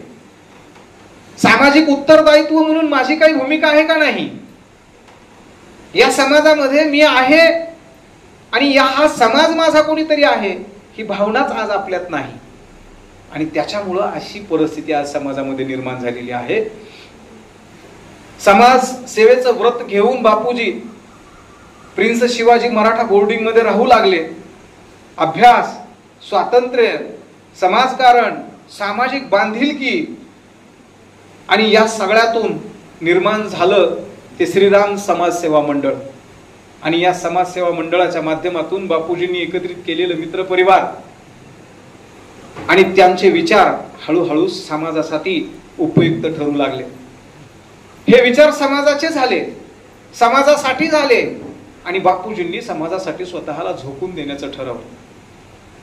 सामाजिक उत्तरदायित्व म्हणून माझी काही भूमिका आहे का नाही, या समाजामध्ये मी आहे आणि हा समाज माझा कोणीतरी आहे, ही भावनाच आज आपल्यात नाही. आणि त्याच्यामुळं अशी परिस्थिती आज समाजामध्ये निर्माण झालेली आहे. समाज सेवेचं व्रत घेऊन बापूजी प्रिन्स शिवाजी मराठा बोर्डिंग मध्ये राहू लागले. अभ्यास, स्वातंत्र्य, समाजकारण, सामाजिक बांधिलकी आणि या सगळ्यातून निर्माण झालं ते श्रीराम समाजसेवा मंडळ. आणि या समाजसेवा मंडळाच्या माध्यमातून बापूजींनी एकत्रित केलेलं मित्र परिवार आणि त्यांचे विचार हळूहळू समाजासाठी उपयुक्त ठरू लागले. हे विचार समाजाचे झाले, समाजासाठी झाले आणि बापूजींनी समाजासाठी स्वतःला झोकून देण्याचं ठरवलं.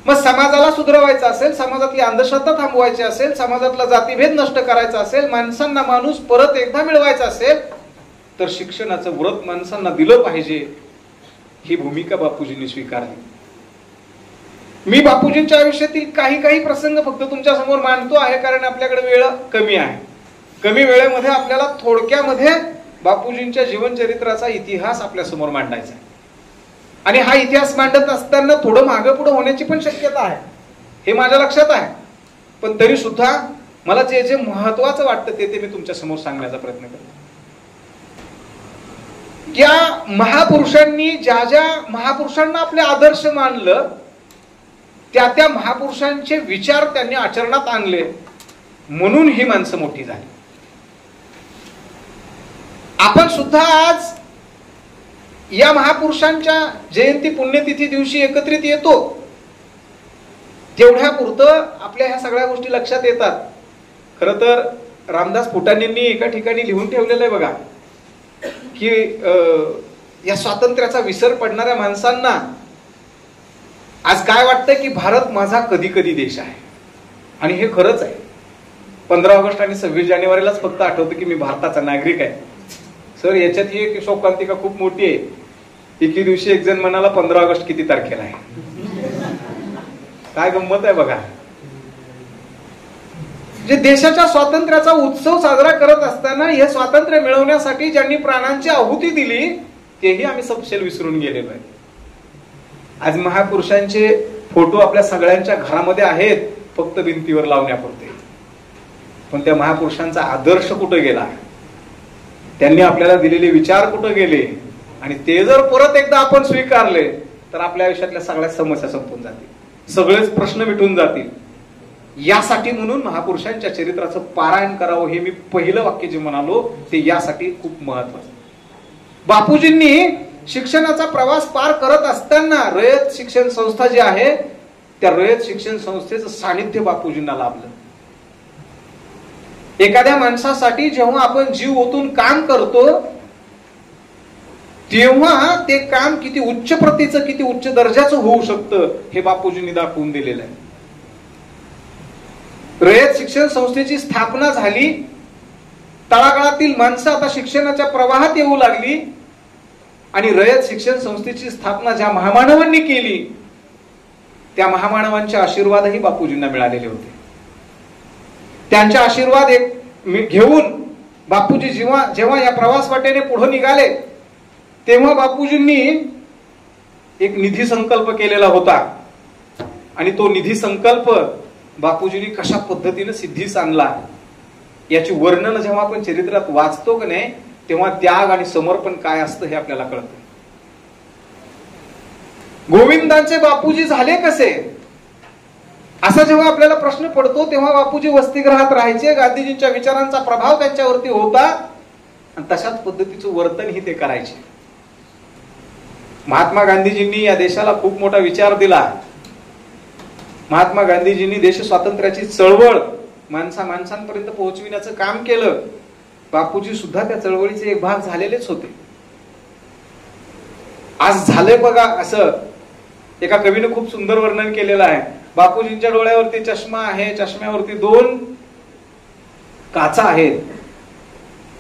मग समाजाला सुधारवायचं असेल, समाजातली अंधश्रद्धा थांबवायची असेल, समाजातला जातीभेद नष्ट करायचा असेल, माणसांना माणूस परत एकदा मिळवायचा असेल तर शिक्षणाचं व्रत माणसांना दिलं पाहिजे, ही भूमिका बापूजींनी स्वीकारली. मी बापूजींच्या आयुष्यातील काही प्रसंग फक्त तुमच्या समोर मांडतो आहे कारण आपल्याकडे वेळ कमी आहे. कमी वेळेमध्ये आपल्याला थोडक्यामध्ये बापूजींच्या जीवनचरित्राचा इतिहास आपल्या समोर मांडायचा आहे. आणि हा इतिहास मांडत असताना थोडं मागे पुढे होण्याची पण शक्यता आहे, हे माझ्या लक्षात आहे. पण तरी सुद्धा मला जे जे महत्वाचं वाटतं ते मी तुमच्या समोर सांगण्याचा प्रयत्न करतो. या महापुरुषांनी ज्या महापुरुषांना आपले आदर्श मानलं त्या महापुरुषांचे विचार त्यांनी आचरणात आणले म्हणून ही माणसं मोठी झाली. आपण सुद्धा आज या महापुरुषांच्या जयंती पुण्यतिथी दिवशी एकत्रित येतो, तेवढ्या पुरतं आपल्या ह्या सगळ्या गोष्टी लक्षात येतात. खरं तर रामदास फुटाणेंनी एका ठिकाणी लिहून ठेवलेलं आहे बघा की या स्वातंत्र्याचा विसर पडणाऱ्या माणसांना आज काय वाटतंय की भारत माझा कधी कधी देश आहे. आणि हे खरंच आहे. 15 ऑगस्ट आणि 26 जानेवारीलाच फक्त आठवतं की मी भारताचा नागरिक आहे. सर याच्यात ही एक शोकक्रांतिका खूप मोठी आहे. एके दिवशी एक जण म्हणाला 15 ऑगस्ट किती तारखेला आहे. काय गंमत आहे बघा. जे देशाच्या स्वातंत्र्याचा उत्सव साजरा करत असताना हे स्वातंत्र्य मिळवण्यासाठी ज्यांनी प्राणांची आहुती दिली तेही आम्ही सपशेल विसरून गेलेलो आहे. आज महापुरुषांचे फोटो आपल्या सगळ्यांच्या घरामध्ये आहेत, फक्त भिंतीवर लावण्यापुरते. पण त्या महापुरुषांचा आदर्श कुठे गेला, त्यांनी आपल्याला दिलेले विचार कुठे गेले, आणि ते जर परत एकदा आपण स्वीकारले तर आपल्या आयुष्यातल्या सगळ्या समस्या संपून जातील, सगळेच प्रश्न मिटून जातील. यासाठी म्हणून महापुरुषांच्या चरित्राचं पारायण करावं हे मी पहिलं वाक्य जे म्हणालो ते यासाठी खूप महत्वाचं. बापूजींनी शिक्षणाचा प्रवास पार करत असताना रयत शिक्षण संस्था जी आहे त्या रयत शिक्षण संस्थेचं सानिध्य बापूजींना लाभलं. एखाद्या माणसासाठी जेव्हा आपण जीव ओतून काम करतो तेव्हा ते काम किती उच्च प्रतीचं, किती उच्च दर्जाचं होऊ शकतं हे बापूजींनी दाखवून दिलेलं आहे. रयत शिक्षण संस्थेची स्थापना झाली, तळागाळातील माणसं आता शिक्षणाच्या प्रवाहात येऊ लागली, आणि रयत शिक्षण संस्थेची स्थापना ज्या महामानवांनी केली त्या महामानवांचे आशीर्वादही बापूजींना मिळालेले होते. त्यांचे आशीर्वाद घेऊन बापूजी जेव्हा या प्रवास वाटेने पुढे निघाले तेव्हा बापूजींनी एक निधी संकल्प केलेला होता, आणि तो निधी संकल्प बापूजींनी कशा पद्धतीने सिद्धीस आणला याची वर्णन जेव्हा आपण चरित्रात वाचतो की नाही तेव्हा त्याग आणि समर्पण काय असतं हे आपल्याला कळतं. गोविंदांचे बापूजी झाले कसे असा जेव्हा आपल्याला प्रश्न पडतो तेव्हा बापूजी वसतिगृहात राहायचे, गांधीजींच्या विचारांचा प्रभाव त्यांच्यावरती होता आणि तशाच पद्धतीचं वर्तनही ते करायचे. महात्मा गांधीजींनी या देशाला खूप मोठा विचार दिला. महात्मा गांधीजींनी देश स्वातंत्र्याची चळवळ माणसांपर्यंत पोहोचविण्याचं काम केलं. बापूजी सुद्धा त्या चळवळीचे एक भाग झालेलेच होते. आज झालंय बघा असं एका कवीने खूप सुंदर वर्णन केलेलं आहे. बापूजींच्या डोळ्यावरती चष्मा आहे, चष्म्यावरती 2 काचा आहेत.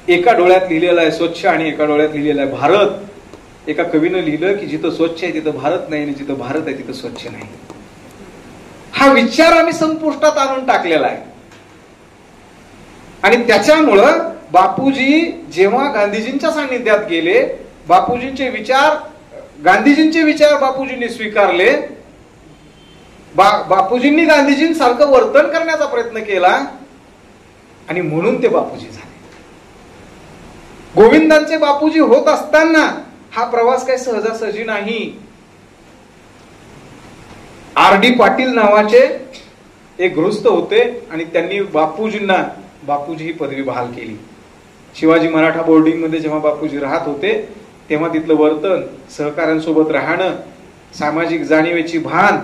एका डोळ्यात लिहिलेलं आहे स्वच्छ आणि एका डोळ्यात लिहिलेलं आहे भारत. एका कवीनं लिहिलं की जिथं स्वच्छ आहे तिथं भारत नाही आणि जिथं भारत आहे तिथं स्वच्छ नाही. हा विचार आम्ही संपुष्टात आणून टाकलेला आहे, आणि त्याच्यामुळं बापूजी जेव्हा गांधीजींच्या सान्निध्यात गेले, गांधीजींचे विचार बापूजींनी स्वीकारले, बापूजींनी गांधीजींसारखं वर्तन करण्याचा प्रयत्न केला, आणि म्हणून ते बापूजी झाले. गोविंदांचे बापूजी होत असताना हा प्रवास काही सहजासहजी नाही. R.D. पाटील नावाचे एक गृहस्थ होते आणि त्यांनी बापूजी ही पदवी बहाल केली. शिवाजी मराठा बोर्डिंग मध्ये जेव्हा बापूजी राहत होते तेव्हा तिथलं वर्तन, सहकाऱ्यांसोबत राहणं, सामाजिक जाणीवेची भान,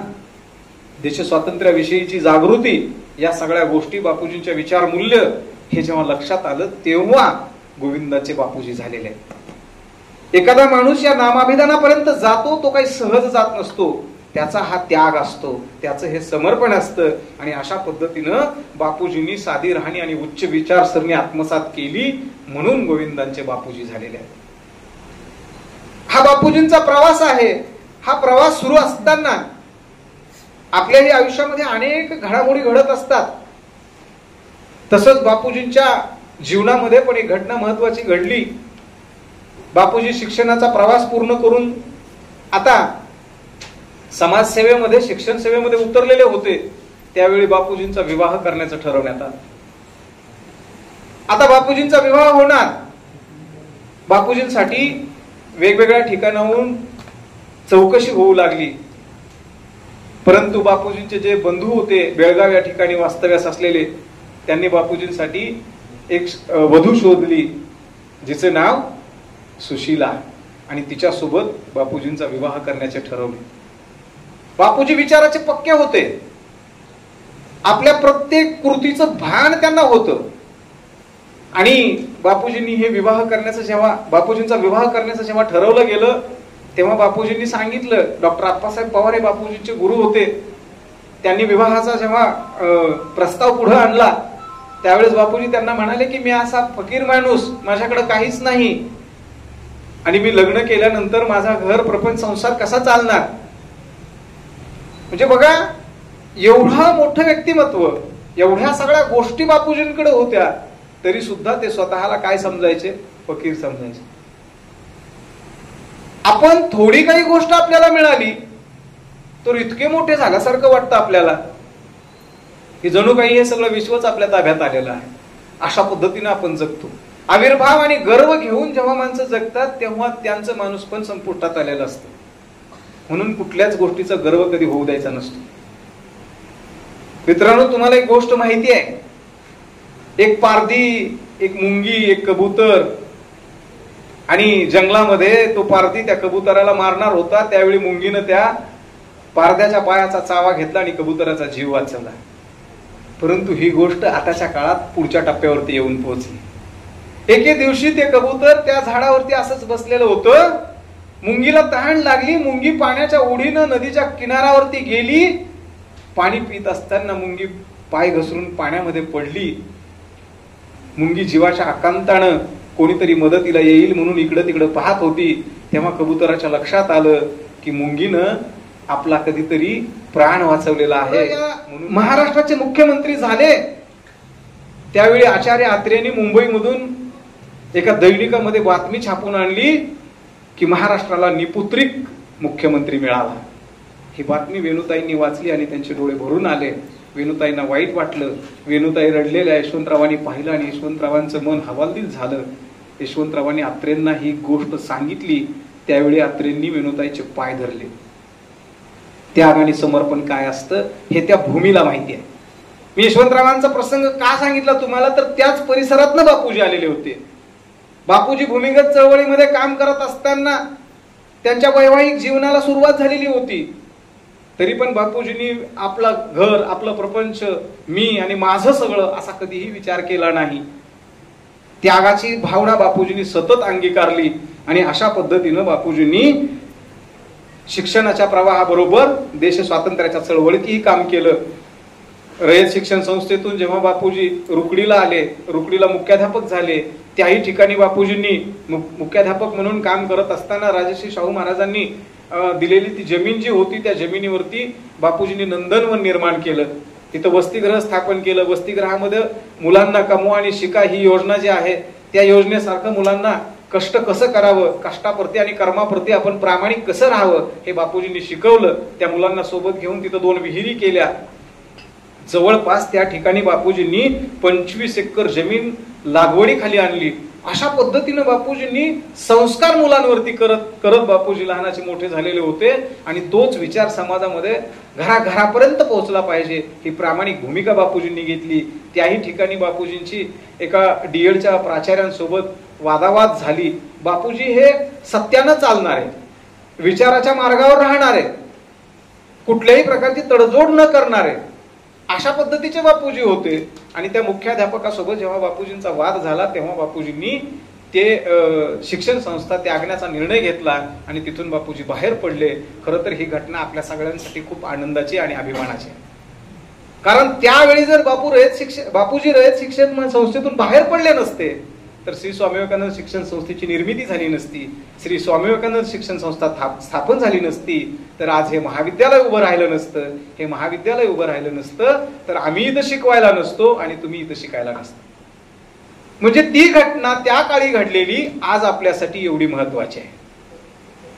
देश स्वातंत्र्याविषयीची जागृती, या सगळ्या गोष्टी बापूजींच्या विचार मूल्य हे जेव्हा लक्षात आलं तेव्हा गोविंदाचे बापूजी झालेले आहेत. एखादा माणूस या नामाभिधानापर्यंत जातो तो काही सहज जात नसतो, त्याचा हा त्याग असतो, त्याचं हे समर्पण असतं, आणि अशा पद्धतीनं बापूजींनी साधी राहणी आणि उच्च विचारसरणी आत्मसात केली म्हणून गोविंदांचे बापूजी झालेले आहेत. हा बापूजींचा प्रवास आहे. हा प्रवास सुरू असताना आपल्याही आयुष्यामध्ये अनेक घडामोडी घडत असतात. तसंच बापूजींच्या जीवनामध्ये पण एक घटना महत्वाची घडली. बापूजी शिक्षणाचा प्रवास पूर्ण करून आता समाजसेवेमध्ये, शिक्षण सेवेमध्ये उतरलेले होते. त्यावेळी बापूजींचा विवाह करण्याचं ठरवण्यात आलं. आता बापूजींचा विवाह होणार. बापूजींसाठी वेगवेगळ्या ठिकाणाहून चौकशी होऊ लागली, परंतु बापूजींचे जे बंधू होते बेळगाव या ठिकाणी वास्तव्यास असलेले, त्यांनी बापूजींसाठी एक वधू शोधली जिचे नाव सुशीला, आणि तिच्यासोबत बापूजींचा विवाह करण्याचे ठरवले. बापूजी विचाराचे पक्के होते. आपल्या प्रत्येक कृतीचं भान त्यांना होतं, आणि बापूजींनी हे बापूजींचा विवाह करण्याचं जेव्हा ठरवलं गेलं तेव्हा बापूजींनी सांगितलं, डॉक्टर आप्पासाहेब पवार हे बापूजींचे गुरु होते, त्यांनी विवाहाचा जेव्हा प्रस्ताव पुढे आणला त्यावेळेस बापूजी त्यांना म्हणाले की मी असा फकीर माणूस, माझ्याकडे काहीच नाही, आणि मी लग्न केल्यानंतर माझा घर प्रपंच संसार कसा चालणार. म्हणजे बघा, एवढं मोठं व्यक्तिमत्व, एवढ्या सगळ्या गोष्टी बापूजींकडे होत्या, तरी सुद्धा ते स्वतःला काय समजायचे? फकीर समजायचे. आपण थोडी काही गोष्ट आपल्याला मिळाली तर इतके मोठे झाल्यासारखं वाटतं आपल्याला की जणू काही हे सगळं विश्वच आपल्या ताब्यात आलेलं आहे. अशा पद्धतीने आपण जगतो. आविर्भाव आणि गर्व घेऊन जेव्हा माणसं जगतात तेव्हा त्यांचं माणूस पण संपुष्टात आलेलं असतं. म्हणून कुठल्याच गोष्टीचा गर्व कधी होऊ द्यायचा नसतो. मित्रांनो, तुम्हाला एक गोष्ट माहिती आहे? एक पारधी, एक मुंगी, एक कबूतर, आणि जंगलामध्ये तो पारधी त्या कबुतराला मारणार होता. त्यावेळी मुंगीनं त्या पारध्याच्या पायाचा चावा घेतला आणि कबुतराचा जीव वाचवला. परंतु ही गोष्ट आताच्या काळात पुढच्या टप्प्यावरती येऊन पोहोचली. एके दिवशी ते कबूतर त्या झाडावरती असंच बसलेलं होतं. मुंगीला तहान लागली. मुंगी पाण्याच्या ओढीनं नदीच्या किनाऱ्यावरती गेली. पाणी पित असताना मुंगी पाय घसरून पाण्यामध्ये पडली. मुंगी जीवाच्या आकांतानं कोणीतरी मदतीला येईल म्हणून इकडं तिकडं पाहत होती. तेव्हा कबुतराच्या लक्षात आलं की मुंगीनं आपला कधीतरी प्राण वाचवलेला आहे. महाराष्ट्राचे मुख्यमंत्री झाले त्यावेळी आचार्य आत्रेयांनी मुंबईमधून एका दैनिकामध्ये बातमी छापून आणली की महाराष्ट्राला निपुत्रिक मुख्यमंत्री मिळाला. ही बातमी वेणुताईंनी वाचली आणि त्यांचे डोळे भरून आले. वेणुताईंना वाईट वाटलं. वेणुताई रडलेल्या यशवंतरावांनी पाहिलं आणि यशवंतरावांचं मन हवालदिल झालं. यशवंतरावांनी आत्रेंना ही गोष्ट सांगितली. त्यावेळी आत्रेंनी वेणुताईचे पाय धरले. त्याग आणि समर्पण काय असतं हे त्या भूमीला माहिती आहे. मी यशवंतरावांचा प्रसंग का सांगितला तुम्हाला, तर त्याच परिसरातनं बापूजी आलेले होते. बापूजी भूमिगत चळवळीमध्ये काम करत असताना त्यांच्या वैवाहिक जीवनाला सुरुवात झालेली होती. तरी पण बापूजींनी आपलं घर, आपलं प्रपंच, मी आणि माझं सगळं असा कधीही विचार केला नाही. त्यागाची भावना बापूजींनी सतत अंगीकारली आणि अशा पद्धतीनं बापूजींनी शिक्षणाच्या प्रवाहाबरोबर देश स्वातंत्र्याच्या चळवळीतही काम केलं. रयत शिक्षण संस्थेतून जेव्हा बापूजी रुकडीला आले, रुकडीला मुख्याध्यापक झाले, त्याही ठिकाणी बापूजींनी मुख्याध्यापक म्हणून काम करत असताना राजश्री शाहू महाराजांनी दिलेली ती जमीन जी होती त्या जमिनीवरती बापूजींनी नंदनवन निर्माण केलं. तिथं वसतिगृह स्थापन केलं. वसतिगृहामध्ये मुलांना कमवा आणि शिका ही योजना जी आहे त्या योजनेसारखं मुलांना कष्ट कसं करावं, कष्टाप्रती आणि कर्माप्रती आपण प्रामाणिक कसं राहावं हे बापूजींनी शिकवलं. त्या मुलांना सोबत घेऊन तिथं 2 विहिरी केल्या. जवळपास त्या ठिकाणी बापूजींनी 25 एकर जमीन लागवडीखाली आणली. अशा पद्धतीनं बापूजींनी संस्कार मुलांवरती करत बापूजी लहानाचे मोठे झालेले होते आणि तोच विचार समाजामध्ये घराघरापर्यंत पोहोचला पाहिजे ही प्रामाणिक भूमिका बापूजींनी घेतली. त्याही ठिकाणी बापूजींची एका डीएडच्या प्राचार्यांसोबत वादावाद झाली. बापूजी हे सत्यानं चालणारे, विचाराच्या मार्गावर राहणारे, कुठल्याही प्रकारची तडजोड न करणारे अशा पद्धतीचे बापूजी होते. आणि त्या मुख्याध्यापकासोबत जेव्हा बापूजींचा वाद झाला तेव्हा बापूजींनी ते शिक्षण संस्था त्यागण्याचा निर्णय घेतला आणि तिथून बापूजी बाहेर पडले. खरं तर ही घटना आपल्या सगळ्यांसाठी खूप आनंदाची आणि अभिमानाची आहे. कारण त्यावेळी जर बापूजी रयत शिक्षण संस्थेतून बाहेर पडले नसते तर श्री स्वामी विवेकानंद शिक्षण संस्थेची निर्मिती झाली नसती, श्री स्वामी विवेकानंद शिक्षण संस्था स्थापन झाली नसती, तर आज हे महाविद्यालय उभं राहिलं नसतं. हे महाविद्यालय उभं राहिलं नसतं तर आम्ही इथं शिकवायला नसतो आणि तुम्ही इथं शिकायला नसतो. म्हणजे ती घटना त्या काळी घडलेली आज आपल्यासाठी एवढी महत्वाची आहे.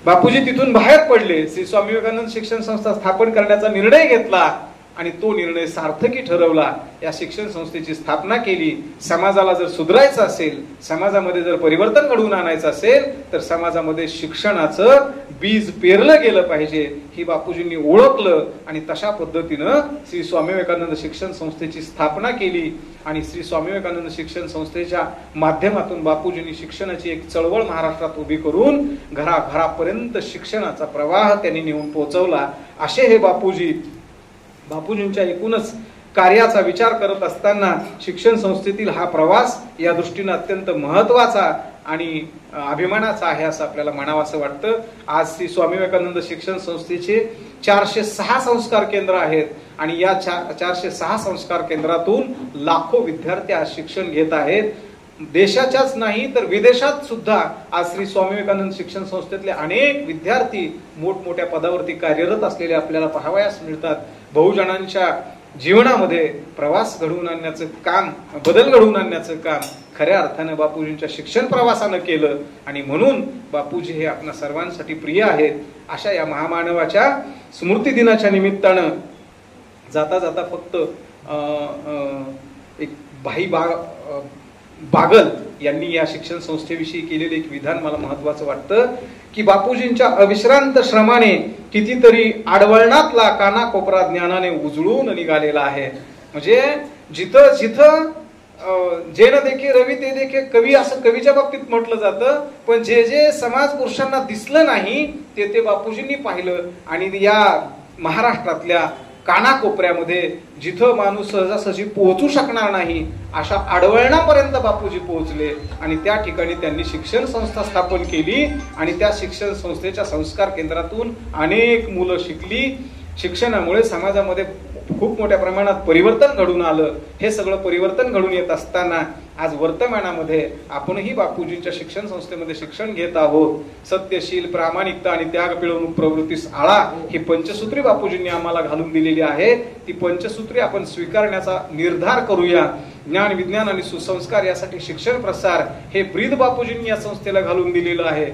बापूजी तिथून बाहेर पडले, श्री स्वामी विवेकानंद शिक्षण संस्था स्थापन करण्याचा निर्णय घेतला आणि तो निर्णय सार्थकी ठरवला. या शिक्षण संस्थेची स्थापना केली. समाजाला जर सुधारायचं असेल, समाजामध्ये जर परिवर्तन घडवून आणायचं असेल तर समाजामध्ये शिक्षणाचं बीज पेरलं गेलं पाहिजे ही बापूजींनी ओळखलं आणि तशा पद्धतीनं श्री स्वामी विवेकानंद शिक्षण संस्थेची स्थापना केली. आणि श्री स्वामी विवेकानंद शिक्षण संस्थेच्या माध्यमातून बापूजींनी शिक्षणाची एक चळवळ महाराष्ट्रात उभी करून घराघरापर्यंत शिक्षणाचा प्रवाह त्यांनी नेऊन पोहोचवला. असे हे बापूजींच्या एकूणच कार्याचा विचार करत असताना शिक्षण संस्थेतील हा प्रवास या दृष्टीने अत्यंत महत्वाचा आणि अभिमानाचा आहे असं आपल्याला म्हणावं वाटतं. आज श्री स्वामी विवेकानंद शिक्षण संस्थेचे 406 संस्कार केंद्र आहेत आणि या 406 संस्कार केंद्रातून लाखो विद्यार्थी आज शिक्षण घेत आहेत. देशाच्याच नाही तर विदेशात सुद्धा आज श्री स्वामी विवेकानंद शिक्षण संस्थेतले अनेक विद्यार्थी मोठमोठ्या पदावरती कार्यरत असलेले आपल्याला पाहावयास मिळतात. बहुजनांच्या जीवनामध्ये प्रवास घडवून आणण्याचं काम, बदल घडवून आणण्याचं काम खऱ्या अर्थानं बापूजींच्या शिक्षण प्रवासानं केलं. आणि म्हणून बापूजी हे आपल्या सर्वांसाठी प्रिय आहेत. अशा या महामानवाच्या स्मृती दिनाच्या निमित्तानं जाता जाता फक्त एक भाई बागल यांनी या शिक्षण संस्थेविषयी केलेले एक विधान मला महत्वाचं वाटतं की बापूजींच्या अविश्रांत श्रमाने कितीतरी आडवळणातला कानाकोपरा ज्ञानाने उजळून निघालेला आहे. म्हणजे जिथं जिथं जे न देखे रवी ते देखे कवी असं कवीच्या बाबतीत म्हटलं जातं. पण जे जे समाज पुरुषांना दिसलं नाही ते बापूजींनी पाहिलं. आणि या महाराष्ट्रातल्या कानाकोपऱ्यामध्ये जिथं माणूस सहजासहजी पोहोचू शकणार नाही अशा आडवळणापर्यंत बापूजी पोहोचले. आणि त्या ठिकाणी त्यांनी शिक्षण संस्था स्थापन केली. आणि त्या शिक्षण संस्थेच्या संस्कार केंद्रातून अनेक मुलं शिकली. शिक्षणामुळे समाजामध्ये खूप मोठ्या प्रमाणात परिवर्तन घडून आलं. हे सगळं परिवर्तन घडून येत असताना आज वर्तमानामध्ये आपणही बापूजींच्या शिक्षण संस्थेमध्ये शिक्षण घेत आहोत. सत्यशील, प्रामाणिकता आणि त्याग पिळवणूक प्रवृत्तीस आळा ही पंचसूत्री बापूजींनी आम्हाला घालून दिलेली आहे. ती पंचसूत्री आपण स्वीकारण्याचा निर्धार करूया. ज्ञान, विज्ञान आणि सुसंस्कार यासाठी शिक्षण प्रसार हे ब्रीद बापूजींनी या संस्थेला घालून दिलेलं आहे.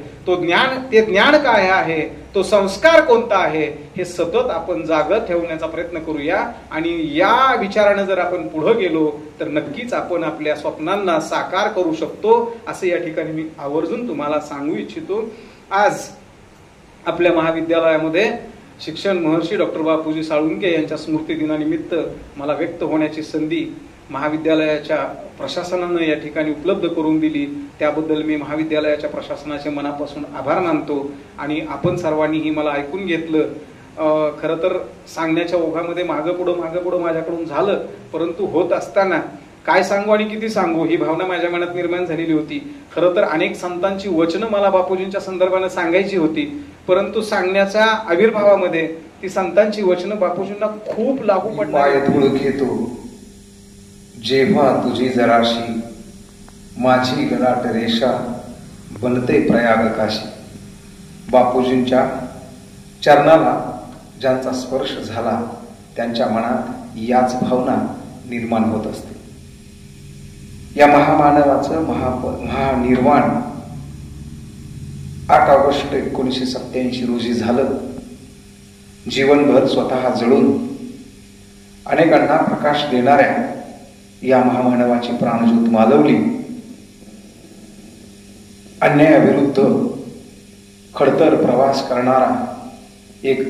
ते ज्ञान काय आहे, तो संस्कार कोणता आहे हे सतत आपण जागत ठेवण्याचा प्रयत्न करूया. आणि या विचारानं जर आपण पुढे गेलो तर नक्कीच आपण आपल्या स्वप्नांना साकार करू शकतो असं या ठिकाणी मी आवर्जून तुम्हाला सांगू इच्छितो. आज आपल्या महाविद्यालयामध्ये शिक्षण महर्षी डॉक्टर बापूजी साळुंखे यांच्या स्मृती दिनानिमित्त मला व्यक्त होण्याची संधी महाविद्यालयाच्या प्रशासनानं या ठिकाणी उपलब्ध करून दिली. त्याबद्दल मी महाविद्यालयाच्या प्रशासनाचे मनापासून आभार मानतो. आणि आपण सर्वांनीही मला ऐकून घेतलं. खरं तर सांगण्याच्या ओघामध्ये मागं पुढं माझ्याकडून झालं. परंतु होत असताना काय सांगू आणि किती सांगू ही भावना माझ्या मनात निर्माण झालेली होती. खरं तर अनेक संतांची वचनं मला बापूजींच्या संदर्भाने सांगायची होती. परंतु सांगण्याच्या आविर्भावामध्ये ती संतांची वचनं बापूजींना खूप लागू पडली. जेव्हा तुझी जराशी माझी ललाट रेषा बनते प्रयाग काशी. बापूजींच्या चरणाला ज्यांचा स्पर्श झाला त्यांच्या मनात याच भावना निर्माण होत असते. या महामानवाचं महानिर्वाण 8 ऑगस्ट 1987 रोजी झालं. जीवनभर स्वतः जळून अनेकांना प्रकाश देणाऱ्या या महामानवाची प्राणज्योत मालवली. अन्यायाविरुद्ध खडतर प्रवास करणारा एक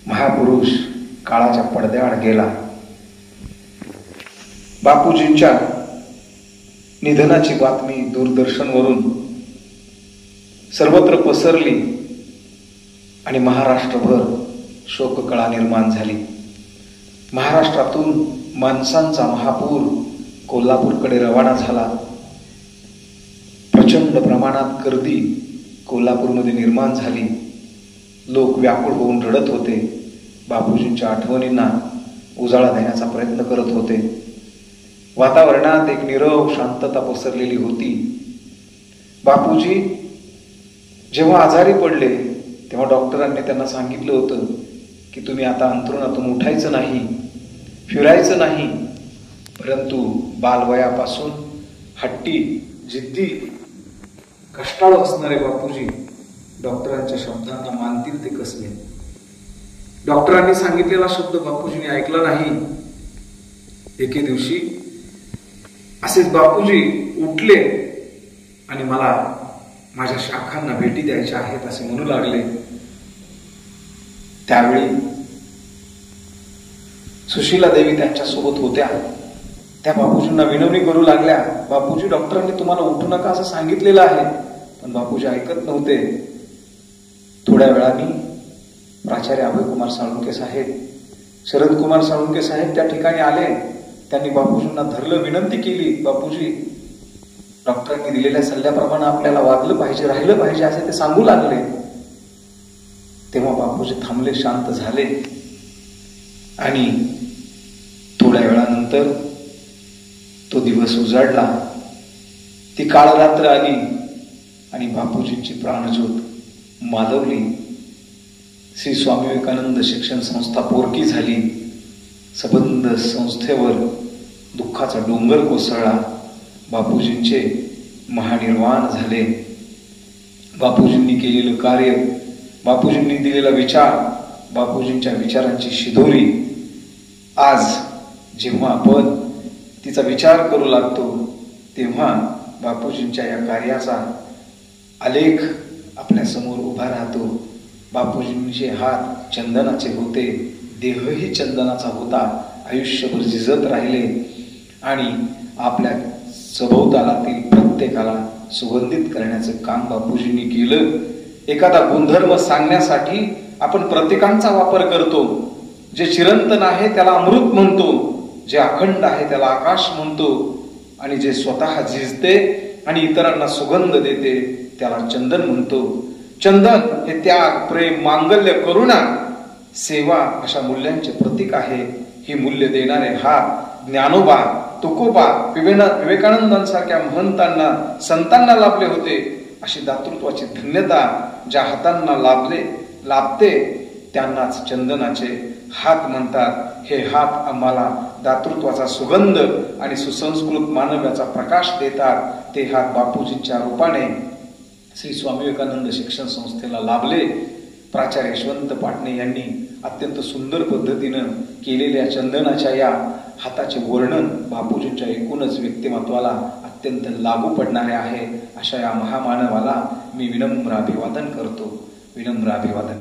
महापुरुष काळाच्या पडद्याआड गेला. बापूजींच्या निधनाची बातमी दूरदर्शनवरून सर्वत्र पसरली आणि महाराष्ट्रभर शोककळा निर्माण झाली. महाराष्ट्रातून माणसांचा महापूर कोल्हापूरकडे रवाना झाला. प्रचंड प्रमाणात गर्दी कोल्हापूरमध्ये निर्माण झाली. लोक व्याकुळ होऊन रडत होते. बापूजींच्या आठवणींना उजाळा देण्याचा प्रयत्न करत होते. वातावरणात एक नीरव शांतता पसरलेली होती. बापूजी जेव्हा आजारी पडले तेव्हा डॉक्टरांनी त्यांना सांगितलं होतं की तुम्ही आता अंथरुणातून उठायचं नाही, फिरायचं नाही. परंतु बालवयापासून हट्टी, जिद्दी, कष्टाळू असणारे बापूजी डॉक्टरांच्या शब्दांना मानतील ते कसले. डॉक्टरांनी सांगितलेला शब्द बापूजींनी ऐकला नाही. एके दिवशी असेच बापूजी उठले आणि मला माझ्या शाखांना भेटी द्यायच्या आहेत असे म्हणू लागले. त्यावेळी सुशीला देवी त्यांच्या सोबत होत्या. त्या बापूजींना विनवणी करू लागल्या, बापूजी डॉक्टरांनी तुम्हाला उठू नका असं सांगितलेलं आहे. पण बापूजी ऐकत नव्हते. थोड्या वेळाने प्राचार्य अभयकुमार साळुंखे साहेब, शरदकुमार साळुंखे साहेब त्या ठिकाणी आले. त्यांनी बापूजींना धरलं, विनंती केली, बापूजी डॉक्टरांनी दिलेल्या सल्ल्याप्रमाणे आपल्याला वागलं पाहिजे, राहिलं पाहिजे असे ते सांगू लागले. तेव्हा बापूजी थांबले, शांत झाले. आणि थोड्या वेळानंतर तो दिवस उजाडला. ती काळ रात्र आली आणि बापूजींची प्राणज्योत मालवली. श्री स्वामी विवेकानंद शिक्षण संस्था पोरकी झाली. सबंध संस्थेवर दुःखाचा डोंगर कोसळला. बापूजींचे महानिर्वाण झाले. बापूजींनी केलेलं कार्य, बापूजींनी दिलेला विचार, बापूजींच्या विचारांची शिदोरी आज जेव्हा आपण तिचा विचार करू लागतो तेव्हा बापूजींच्या या कार्याचा आलेख आपल्या समोर उभा राहतो. बापूजींचे हात चंदनाचे होते, देहही चंदनाचा होता, आयुष्यभर झिजत राहिले आणि आपल्या सभोवतालातील प्रत्येकाला सुगंधित करण्याचं काम बापूजींनी केलं. एखादा गुणधर्म सांगण्यासाठी आपण प्रतीकांचा वापर करतो. जे चिरंतन आहे त्याला अमृत म्हणतो, जे अखंड आहे त्याला आकाश म्हणतो आणि जे स्वतः झिजते आणि इतरांना सुगंध देते त्याला चंदन म्हणतो. चंदन हे त्याग, प्रेम, मांगल्य, करुणा, सेवा अशा मूल्यांचे प्रतीक आहे. ही मूल्य देणारे हात ज्ञानोबा, तुकोबा, विवेकानंदांसारख्या महंतांना, संतांना लाभले होते. अशी दातृत्वाची धन्यता ज्या हातांना लाभते त्यांनाच चंदनाचे हात म्हणतात. हे हात आम्हाला दातृत्वाचा सुगंध आणि सुसंस्कृत मानव्याचा प्रकाश देतात. ते हात बापूजींच्या रूपाने श्री स्वामी विवेकानंद शिक्षण संस्थेला लाभले. प्राचार्य यशवंत पाटणे यांनी अत्यंत सुंदर पद्धतीनं केलेल्या चंदनाच्या या हाताचे वर्णन बापूजींच्या एकूणच व्यक्तिमत्वाला अत्यंत लागू पडणारे आहे. अशा या महामानवाला मी विनम्र अभिवादन करतो. विनम्र अभिवादन.